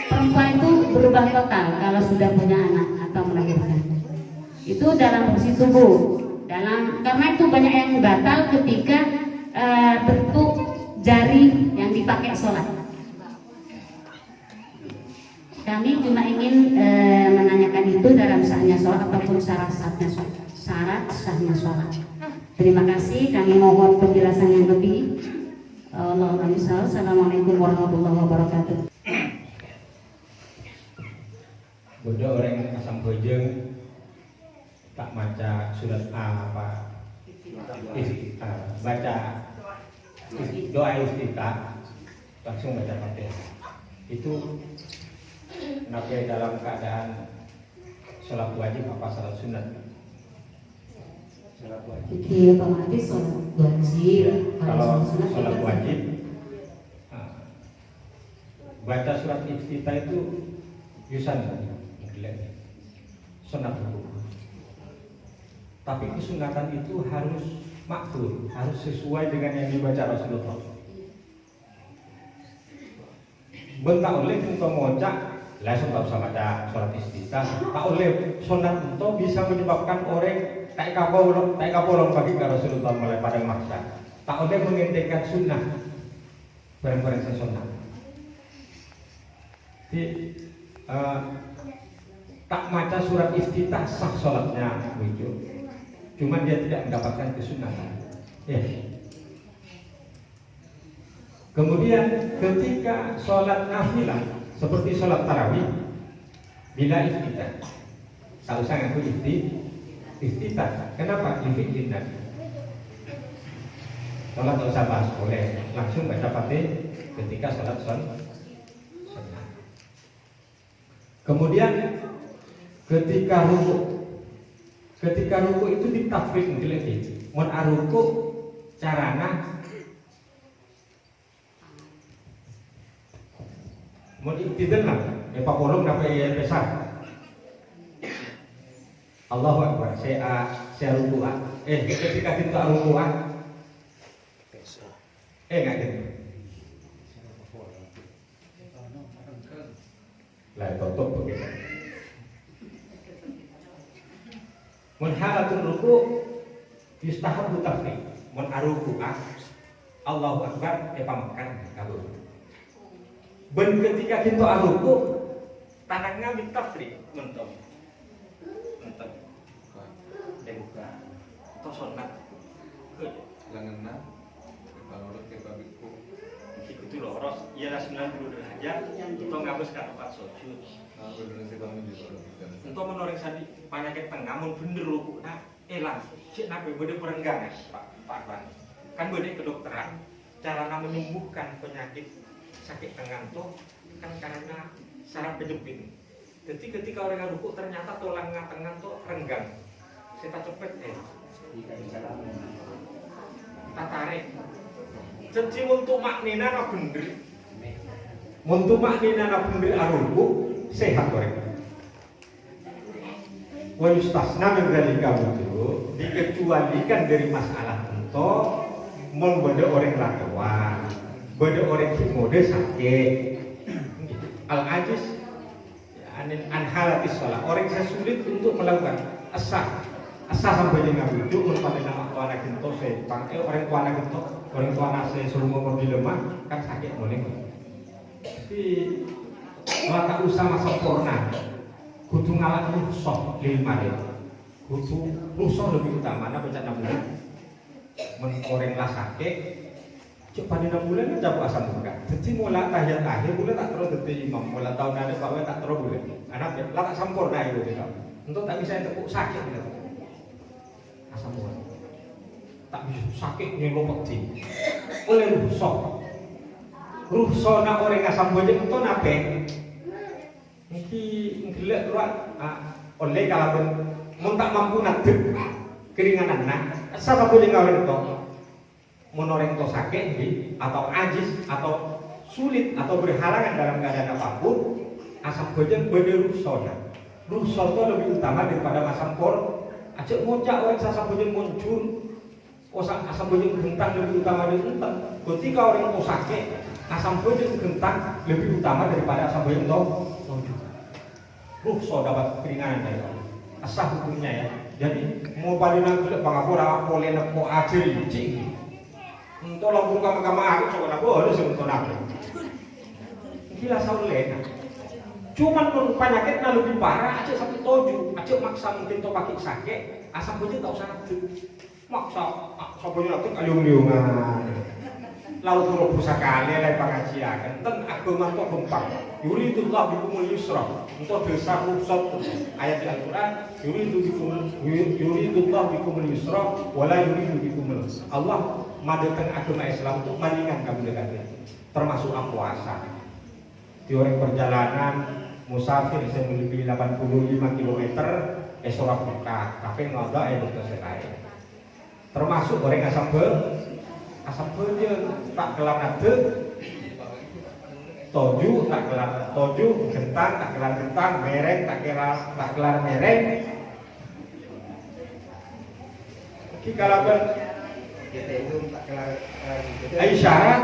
perempuan itu berubah total kalau sudah punya anak atau melahirkan. Itu dalam posisi tubuh. Karena itu banyak yang batal ketika bentuk jari yang dipakai sholat. Kami cuma ingin menanyakan itu dalam sahnya sholat ataupun syarat sahnya sholat. Terima kasih. Kami mohon penjelasan yang lebih. Assalamualaikum warahmatullahi wabarakatuh. Bodoh orang asam bojeng tak baca surat baca doa iftitah langsung baca fatihah. Itu nabi dalam keadaan sholat wajib apa sholat sunat? Sholat wajib. Jadi otomatis sholat wajib. Kalau sholat wajib baca surat iftitah itu yusan sunat hukum. Tapi kesunatan itu harus makruh, harus sesuai dengan yang dibaca Rasulullah. Bentak oleh untuk ngocak, langsung tak usah baca sholat iftitah. Tak oleh sunat itu bisa menyebabkan orang tak kapolong bagi Rasulullah mulai pada maksa. Tak oleh menghentikan sunnah, barang-barang sesunnah. Jadi tak maca surat iftitah sah sholatnya wujud. Cuma dia tidak mendapatkan kesunatan. Ya. Kemudian ketika sholat nafilah seperti sholat tarawih bila iftitah, tak usah ngaku iftitah. Kenapa? Iftitah. Sholat tak usah bahas, boleh langsung baca Fatihah ketika sholat sunnah. Kemudian ketika ruku itu ditafrik ngelih. Mun aruku carana mun iktidal lah, Pak Polong dapat yang besar. Allahu Akbar. Saya ruku. Ketika kita ruku nggak gitu. Lah tutup begitu. Mun halatul ruku yustahabu tafriq. Mun aruku Allahu Akbar pamakan kabul. Ben ketika kita aruku tanangnya bitafriq mentok. Buka. Itu sunat. Langenna kalau ke babiku. Itu loros, ialah 90 derajat. Itu ngabus ka tempat sujud. Bener sih kami juga. Untuk menoreng sadi penyakit tengah mun bener ruku elang. Cek nabe bede perenggang Pak Ban. Kan bede kedokteran cara menyembuhkan penyakit sakit tengah tuh kan karena saraf kejepit. Jadi ketika orang ruku ternyata tulang tengah tuh renggang. Kita cepet kita tarik. Jadi untuk maknina na bener. Untuk maknina na bener aruku sehat mereka. Wa yustasna min dzalika wudu, dikecualikan dari masalah untuk membeda orang lakuan, beda orang mode sakit. Al-ajiz an halatis shalah, orang yang sulit untuk melakukan asah sampai dengan wudhu pada nama tuana gento orang tuana gento orang tuana saya suruh mobil lemah kan sakit boleh. Jadi kalau tak usah masa sempurna kudu ngalah rusuh 5 deh. Kudu rusuh lebih utama na baca 6 bulan. Men orang lah sakit cepat 6 bulan aja puasa buka. Jadi mulai tahiyat akhir bulan tak terus detik imam. Mulai tahun ada bawa tak terus bulan. Anak lah tak sempurna itu tidak. Untuk tak bisa tepuk sakit tidak. Asam bulan. Tak bisa sakit nyelopati. Oleh rusuh. Rusuh nak orang asam bulan itu nape? Niki ngelak luar oleh kalau mun tak mampu nadek keringanan siapa boleh ngawin to menoreng to sakit atau ajis atau sulit atau berhalangan dalam keadaan apapun asam bojeng bede rusona itu lebih utama daripada masam por ajak ngocak orang asam bojeng muncul asam bojeng gentang lebih utama dari gentang ketika orang to sakit asam bojeng gentang lebih utama daripada asam bojeng to so dapat keringanan dari Allah. Asal hukumnya ya. Jadi mau balinan gelap bangapura boleh neko ajri cing. Untuk lampung kama aku coba nabo harus untuk nabi. Gila saulena. Cuman penyakitnya lebih parah aja sampai toju, aja maksa mungkin to kaki sakit, asam bojeng tak usah maksa sabunnya nanti aliung-liungan. Lalu turun pusaka lelai pengajian ten agama to bempang yuridullah bikumul yusra untuk desa ruksat ayat Al-Quran yuridullah bikumul yusra wala yuridu bikumul Allah madakan agama Islam untuk meringan kamu dekatnya termasuk puasa di orang perjalanan musafir saya melebihi 85 km esok buka tapi ngoda dokter sekali termasuk orang asam bojeng tak kelar nade toju tak kelar toju gentang tak kelar gentang mereng tak kelar mereng iki kalaban kita itu tak kelar isyarat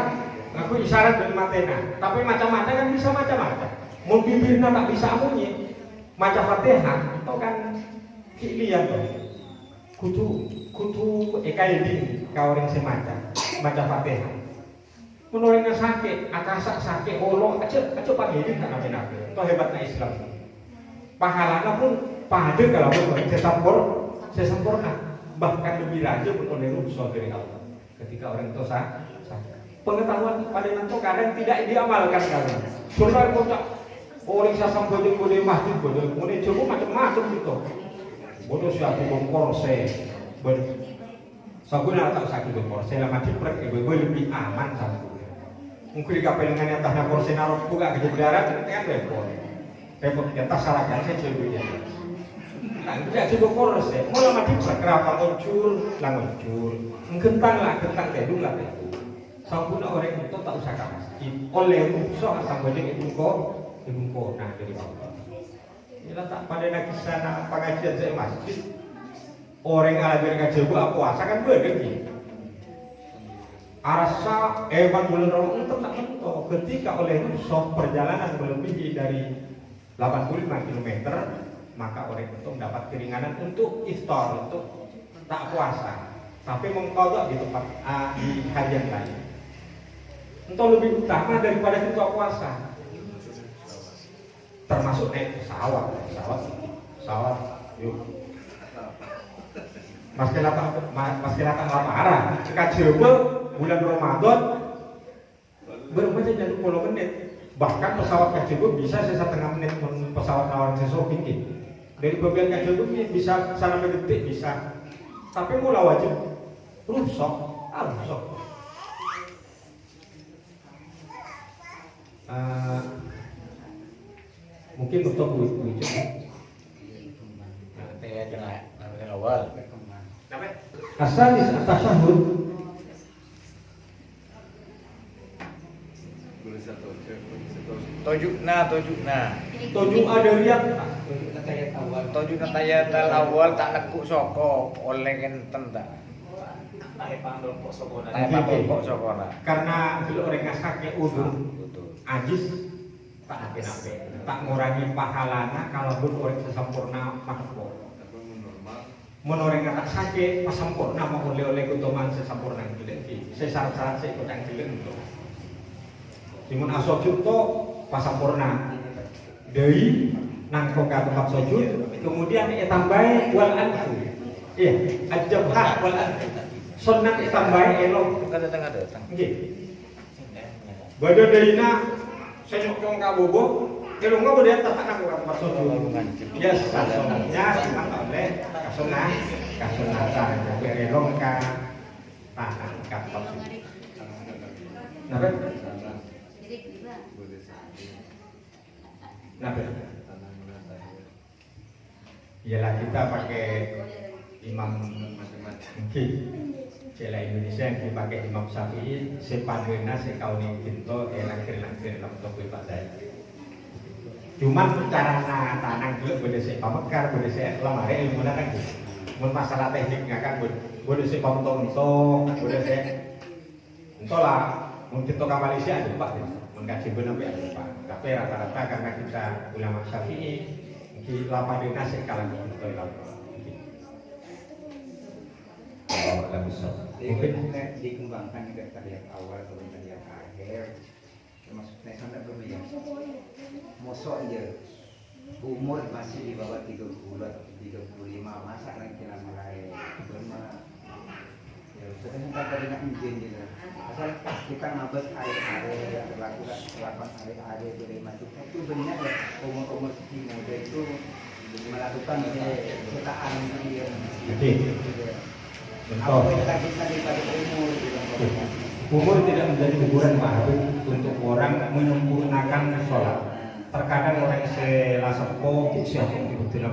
aku isyarat dari matena tapi macam-macam kan bisa macam-macam mau bibirnya tak bisa bunyi maca Fatihah itu kan kilian tuh kudu ekaidin kawaring semacam maca Fatihah. Menurutnya sakit, akasak sakit, Allah aja panggilin kan nabi-nabi. Itu hebatnya Islam. pahalanya pun pada kalau orang sesempurna, bahkan lebih rajin oleh rukhsah dari Allah. Ketika orang itu pengetahuan pada nanti kadang tidak diamalkan karena surah kota orang sampai di masjid bodoh kemudian cukup macam-macam gitu bodoh siapa bongkor saya sabuna tak sakit bongkor saya lama ciprek lebih aman satu mungkin di kapelangan yang tahna korse naruh buka ke darat kan repot di atas salahkan saya ceweknya nah tidak cukup kors ya mau lama ciprek kenapa muncul gentang lah gentang tedung lah itu sampuna orang itu tak usah ke masjid oleh rukhsah asam bodeng ibu nah dari Allah inilah tak pada nak sana pengajian saya masjid orang ala berkaji buat puasa kan bergegi arasa evan bulan Ramadan itu tak mentok ketika oleh rukhsah perjalanan melebihi dari 85 km maka orang itu mendapat keringanan untuk iftar untuk tak puasa tapi mengkodok di tempat di hari yang lain untuk lebih utama daripada kita puasa termasuk naik pesawat yuk maski latang laparan kajebe bulan Ramadan bermaca jadi 10 menit bahkan pesawat kajebe bisa setengah menit pesawat nawarin sesuatu tinggi dari bagian kajebe bisa sampai detik bisa tapi mula wajib rukhsah mungkin untuk bujuk awal asal di atas sahur tojukna tujuh ada riak tojukna tayatal awal tak nekuk soko oleh enten tak tahe pangkok sokona karena kalau orang ngasake udur ajis tak ape-ape tak ngurangi pahalana kalau orang sesempurna makhluk menoreng tak sakit pas sempurna mau oleh kutuman sesempurna jelek sesar-sar saya ikut yang jelek itu cuman asal juto pas sempurna dari nangkok ke tempat sujud kemudian tambahin wal anfu iya ajabah wal anfu sunnah tambahin elok datang nggih bada deuna senyok-nyok ka bobo kalau nggak boleh tak nak buat masuk ya satunya cuma oleh kasunatan berelong ka tangan kapal nabe ialah kita pakai imam macam-macam Cela Indonesia yang dipakai Imam Syafi'i sepaduena sekauni kinto enak-enak untuk ibadah. Cuman cara tanang dulu boleh saya pamekar, boleh saya lemari ilmu kan gitu. Masalah tekniknya kan boleh saya pamtonto, boleh saya entahlah mungkin toka Malaysia ada Pak, mengkaji benar Pak. Tapi rata-rata karena kita ulama Syafi'i, mungkin lapadena sekalang kinto ilmu. Mungkin dikembangkan juga dari yang awal ke yang akhir termasuk sampai berbeda mosok aja umur masih di bawah 30 35 masa lagi kita mulai berma ya sudah kita teringat izin gitu asal kita ngabet air lakukan air dari masuk itu benar ya umur segini muda itu melakukan ciptaan Betul. Umur tidak menjadi ukuran Pak untuk orang menyempurnakan sholat. Terkadang orang selasepo siapa yang betul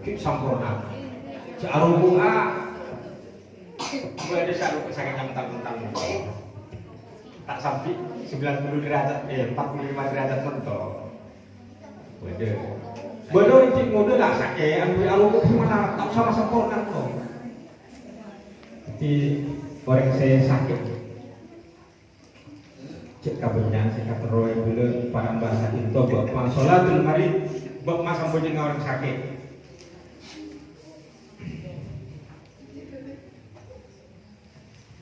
kita sempurna. Searubua, gue ada satu kesakitan mental. Tak sampai 90 derajat, 45 derajat mentok. Bodoh itu muda lah sakit. Ambil aluku mana tak sama sempurna kok. Di orang saya sakit cek kabarnya saya kata roy dulu para bahasa itu bapak sholatul marid bapak masam bojeng orang sakit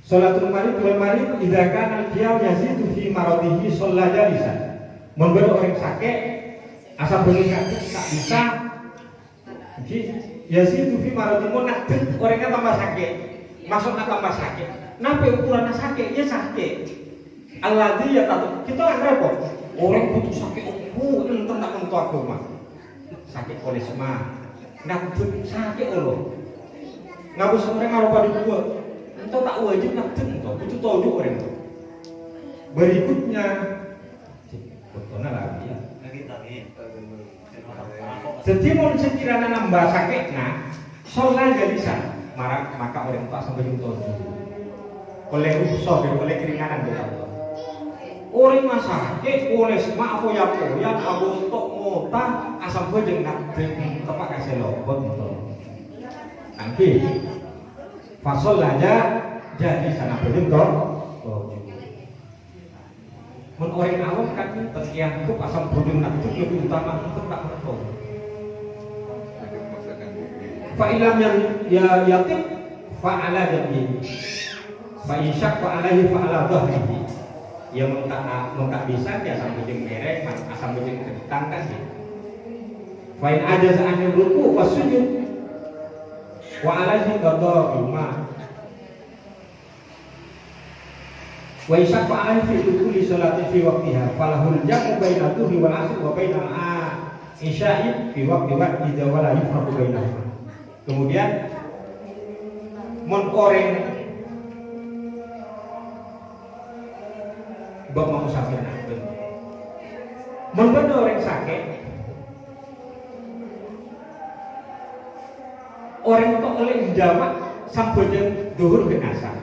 sholatul marid wal marid idza kana al-qiyam yazidu fi maradihi shalla jalisan memberi orang sakit asal bojeng tak bisa Jadi ya sih tuh maratimu nak orangnya tambah sakit, masuknya tambah sakit. Nape ukurannya sakit? Ya sakit. Allah dia tahu kita nggak repot. Orang butuh sakit, entah tak mentu agama. Sakit kolesterol, nak sakit Allah. Nggak bisa orang ngaruh pada dua. Entah tak wajib nak entah butuh tahu orang. Berikutnya, betulnya lagi ya. Setimun sekiranya nambah sakitnya, sholat jadi sah. Maka orang tua sampai jumpa oleh rusuh dan oleh keringanan dari Allah. Orang sakit, oleh semak poya-poya, abu untuk mota, asam bejeng nak tempat kasih lobot itu. Nanti fasol aja jadi sana bejeng toh. Men orang awam kan terkian itu asam bejeng nak itu lebih utama itu tak betul. Fa'ilam yang yatim fa'ala jadi fa'isyak fa'alahi fa'ala dhahrihi. Yang tak bisa dia sampai jeng merek sampai jeng ketang kan sih. Fa'in ada saatnya ruku pas sujud wa'alahi ghadabima wa isyak fa'alahi fi kulli sholatin fi waqtiha falahul jam'u baina dhuhri wal 'asr wa baina isya'i fi waqti idza wala yufraqu bainahuma. Kemudian mon orang bab mau musafir nanti mon orang sakit orang kok oleh jamak sampai duhur ke asar.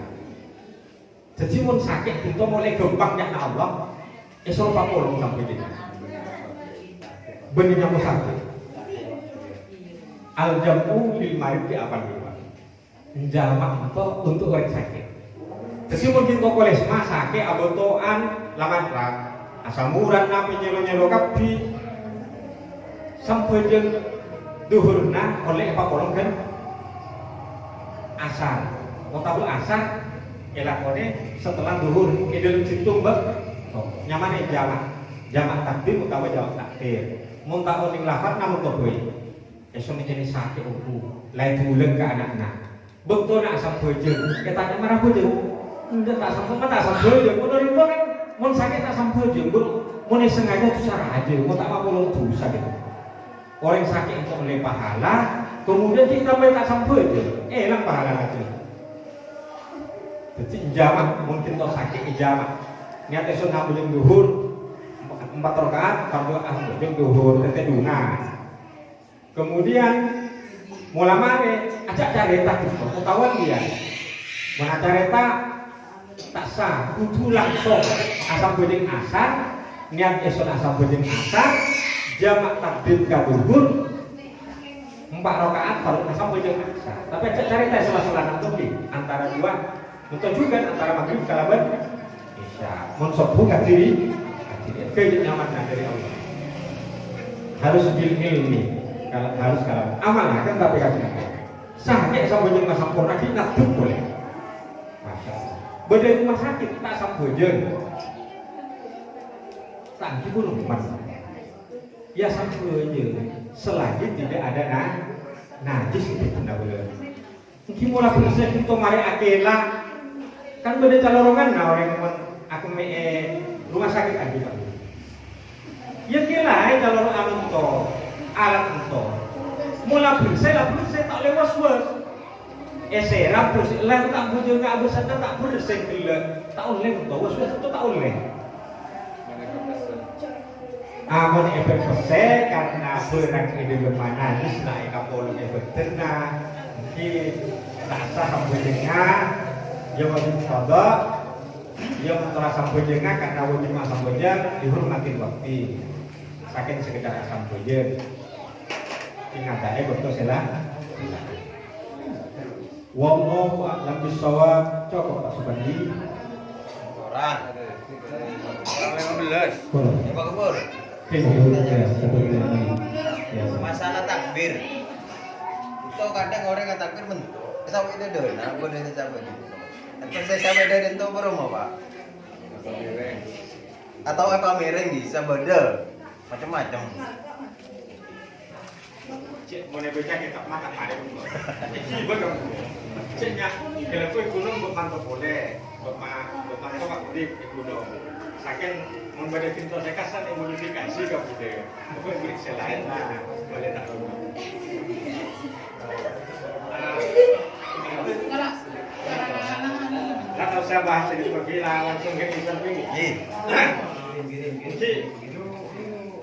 Jadi mon sakit itu mulai gampangnya Allah esok pakolong sampai dia benarnya musafir. Al-jam'u lil marid di apa dulu? Jamak itu untuk orang sakit. Jadi mungkin toko lesma sakit abotoan laman rak asamuran napi nyelo kapi sampai jeng duhurna oleh apa kolong kan asar. Mau tahu asar elakone setelah duhur dalam situ nyaman jamak takdir utawa jamak takdir. Mau tahu ning lafaz namun toboy. Esok menjadi sakit lain bulan ke anak-anak. Betul nak asam bejeng. Ketanya marah bejeng. Enggak tak asam bejeng. Menurut itu kan, mau sakit tak asam bejeng. Mau sengaja itu cara aja. Mau tak apa belum dosa gitu. Orang sakit itu oleh pahala, kemudian kita tak asam bejeng. Enak pahala aja. Jadi jamak mungkin tak sakit jamak. Niat esok nak bejeng duhur 4 rakaat, kalau asam bejeng duhur ketedungan. Kemudian mulamare ajak careta itu, ketahuan dia. Mana careta tak sah, kudu langsung asam bejeng asar, niat esok asam bejeng asar, jamak takbir kaduhur, 4 rakaat baru asam bejeng asar. Tapi ajak careta salah-salah nanti antara dua, untuk juga antara maghrib kalaban isya. Monsop bukan diri, kenyamanan dari Allah. Harus ilmi. Kalau harus kalau amanah kan tapi kasih sakit sampai jeng masa sempurna kita tuh boleh. Masya Allah. Beda rumah sakit tak sampai jeng. Tak cukup rumah. Ya sampai jeng. Selagi tidak ada najis itu tidak boleh. Mungkin mulai berusaha kita mari akela kan beda calorongan orang aku rumah sakit aja pak. Ya kira calon aman to. Alat itu mula bersih tak lewat was serap bersih lah tak bujur nggak bersih tak bersih gila tak oleh itu was itu tak oleh amun efek bersih karena berang ini lemana naik kapal efek tenang mungkin tak sah sampai dengan yang wajib kodok yang terasa sampai dengan karena wajib asam bejeng dihormati waktu sakit sekedar asam bejeng ingatane betul salah. Wallahu a'lam bishawab. Coba Pak Subandi. Orang 15. Ya Pak Gubernur. Masalah takbir. Itu kadang orang yang takbir mentok. Sampai itu deh, nah gue dari sampai itu. Atau saya sampai dari itu baru mau Pak. Atau apa miring bisa beda macam-macam. Cek mau nebeca kita makan hari pun. Cek bagus. Ceknya kalau kue gunung buat mantap boleh, buat mantap aku di gunung. Saking mau pada pintu saya kasar yang modifikasi ke budaya. Aku beri selain lah, boleh tak tahu. Kalau saya bahas ini seperti langsung ke Islam ini.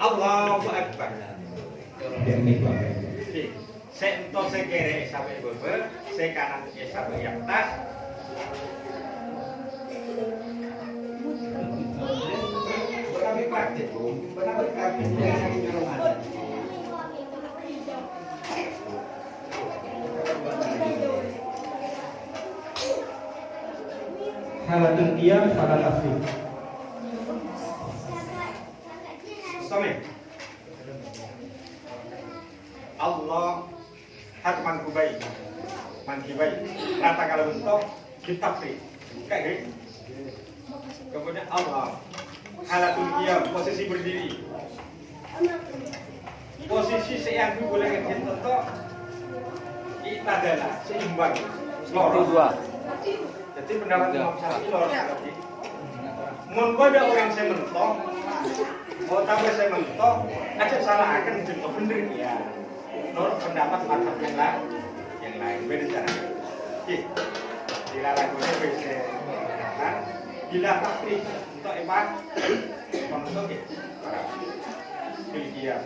Allahu Akbar. Teknik Pak. Saya entok saya kere sampai beber, saya kanan sampai yang tas. Berapa praktik, berapa praktik yang Ramadan. Halatul qiyam pada tafsir. Sampai. Allah hatman kubai, mankibai. Rata kalau bentuk ditafsir. Kayak gitu. Kemudian Allah halatul qiyam, posisi berdiri. Posisi yang boleh kita kita adalah seimbang. Lorong. Jadi pendapat Imam Syafi'i lorong tadi. Mun ada orang saya mentok, mau tambah saya mentok, aja salah akan mencontoh bener ya. Menurut pendapat mazhab yang lain beda cara. Dilarang boleh bisa. Bila takfir untuk ibadah, untuk para filiyah.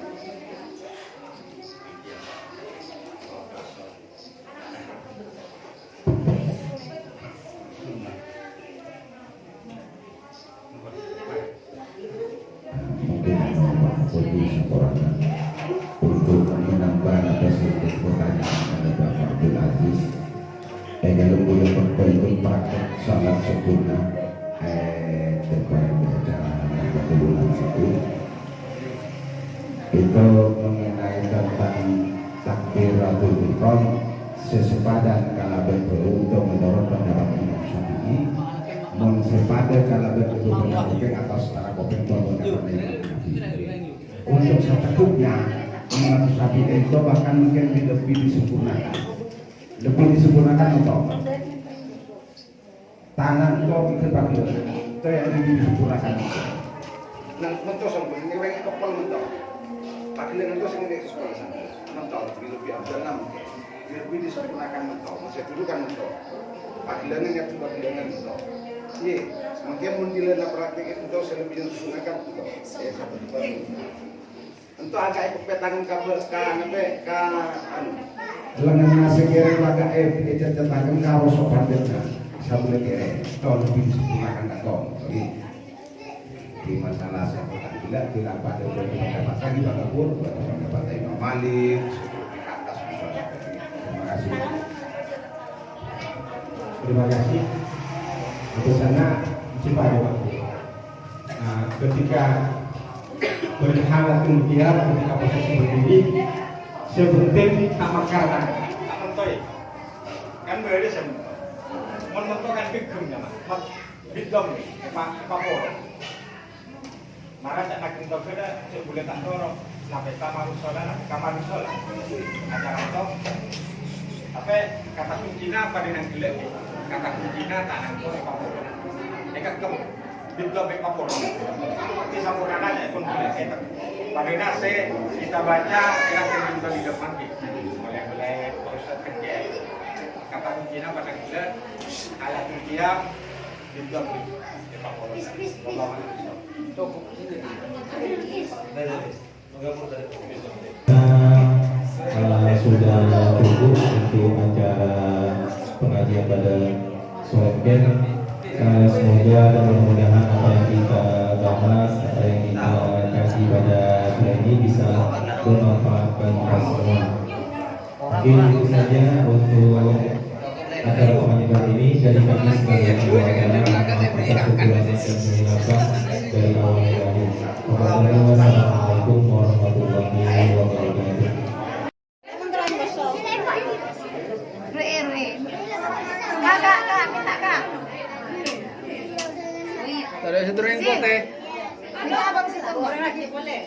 Untuk menambah sedikit pertanyaan kepada Bapak Abdul Aziz. Dalam bulan berkaitan praktek salat sunnah depan acara bulan itu mengenai tentang takbiratul ihram sesepadan kalau beruntung menurut pendapat Imam Syafi'i, sepadan kalau beruntung atau setara kopeng untuk secukupnya Imam Syafi'i itu bahkan mungkin lebih disempurnakan untuk tangan itu itu bagi itu yang lebih disempurnakan. Nang mentok sampai ini wengi kepel mentok. Pagilan itu sing nek sekolah sana. Mentok lebih abdal nam. Lebih disempurnakan mentok. Masih dulu kan mentok. Pagilan itu pagilan mentok. Iya, semakin mundilan praktik itu lebih disempurnakan mentok. Ya sampai untuk agak ikut petangan kabel lengan nasi kiri agak cetakan karo sopannya sambil kiri tahun lebih disempurnakan tahun di masalah sekolah bila pada pendapat lagi pada pun pendapat Imam Malik atas terima kasih. Terima kasih. Untuk sana cepat waktu. Nah, ketika berhalat kemudian ketika posisi berdiri sebentar tak makanan tak mentoi kan berada sebentar mentok kan gegem ya mas bidom papor marah tak nak kentok beda cek boleh tak dorong sampai kamar sholat acara mentok tapi kata kuncinya pada yang gelap kata kuncinya tak nak papor dekat kamu bidom papor seperti sampurnanya pun boleh kita pada nase kita baca kira-kira juga di depan boleh proses kerja kata kuncinya pada gila alat kerja juga di papor sudah cukup untuk acara pengajian pada sore ini. Semoga dan mudah-mudahan apa yang kita bahas, apa yang kita kaji pada hari ini bisa bermanfaat bagi kita semua. Mungkin itu saja untuk acara pengajian ini. Dari kami sebagai keluarga atas kekurangan dan menghilangkan dari awal hingga akhir. Wassalamualaikum warahmatullahi wabarakatuh. Ada satu ring kote. Ada abang situ, orang lagi boleh.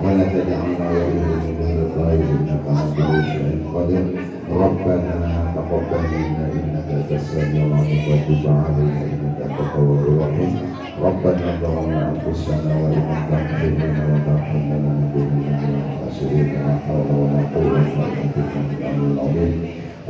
ولا تجعلنا وليا من الغير انك انت الشيء القدير ربنا تقبل منا انك انت السميع العليم وتب علينا انك انت التواب الرحيم ربنا ظلمنا انفسنا وان لم تغفر لنا وترحمنا لنكونن من الخاسرين لا حول ولا قوه الا بالله العظيم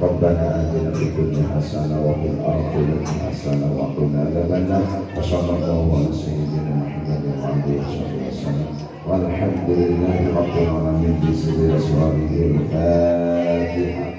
ربنا آتنا في الدنيا حسنة وفي الآخرة حسنة وقنا عذاب النار وصلى الله على سيدنا محمد وعلى آله وصحبه وسلم والحمد لله رب العالمين بسر أسراره الفاتحة.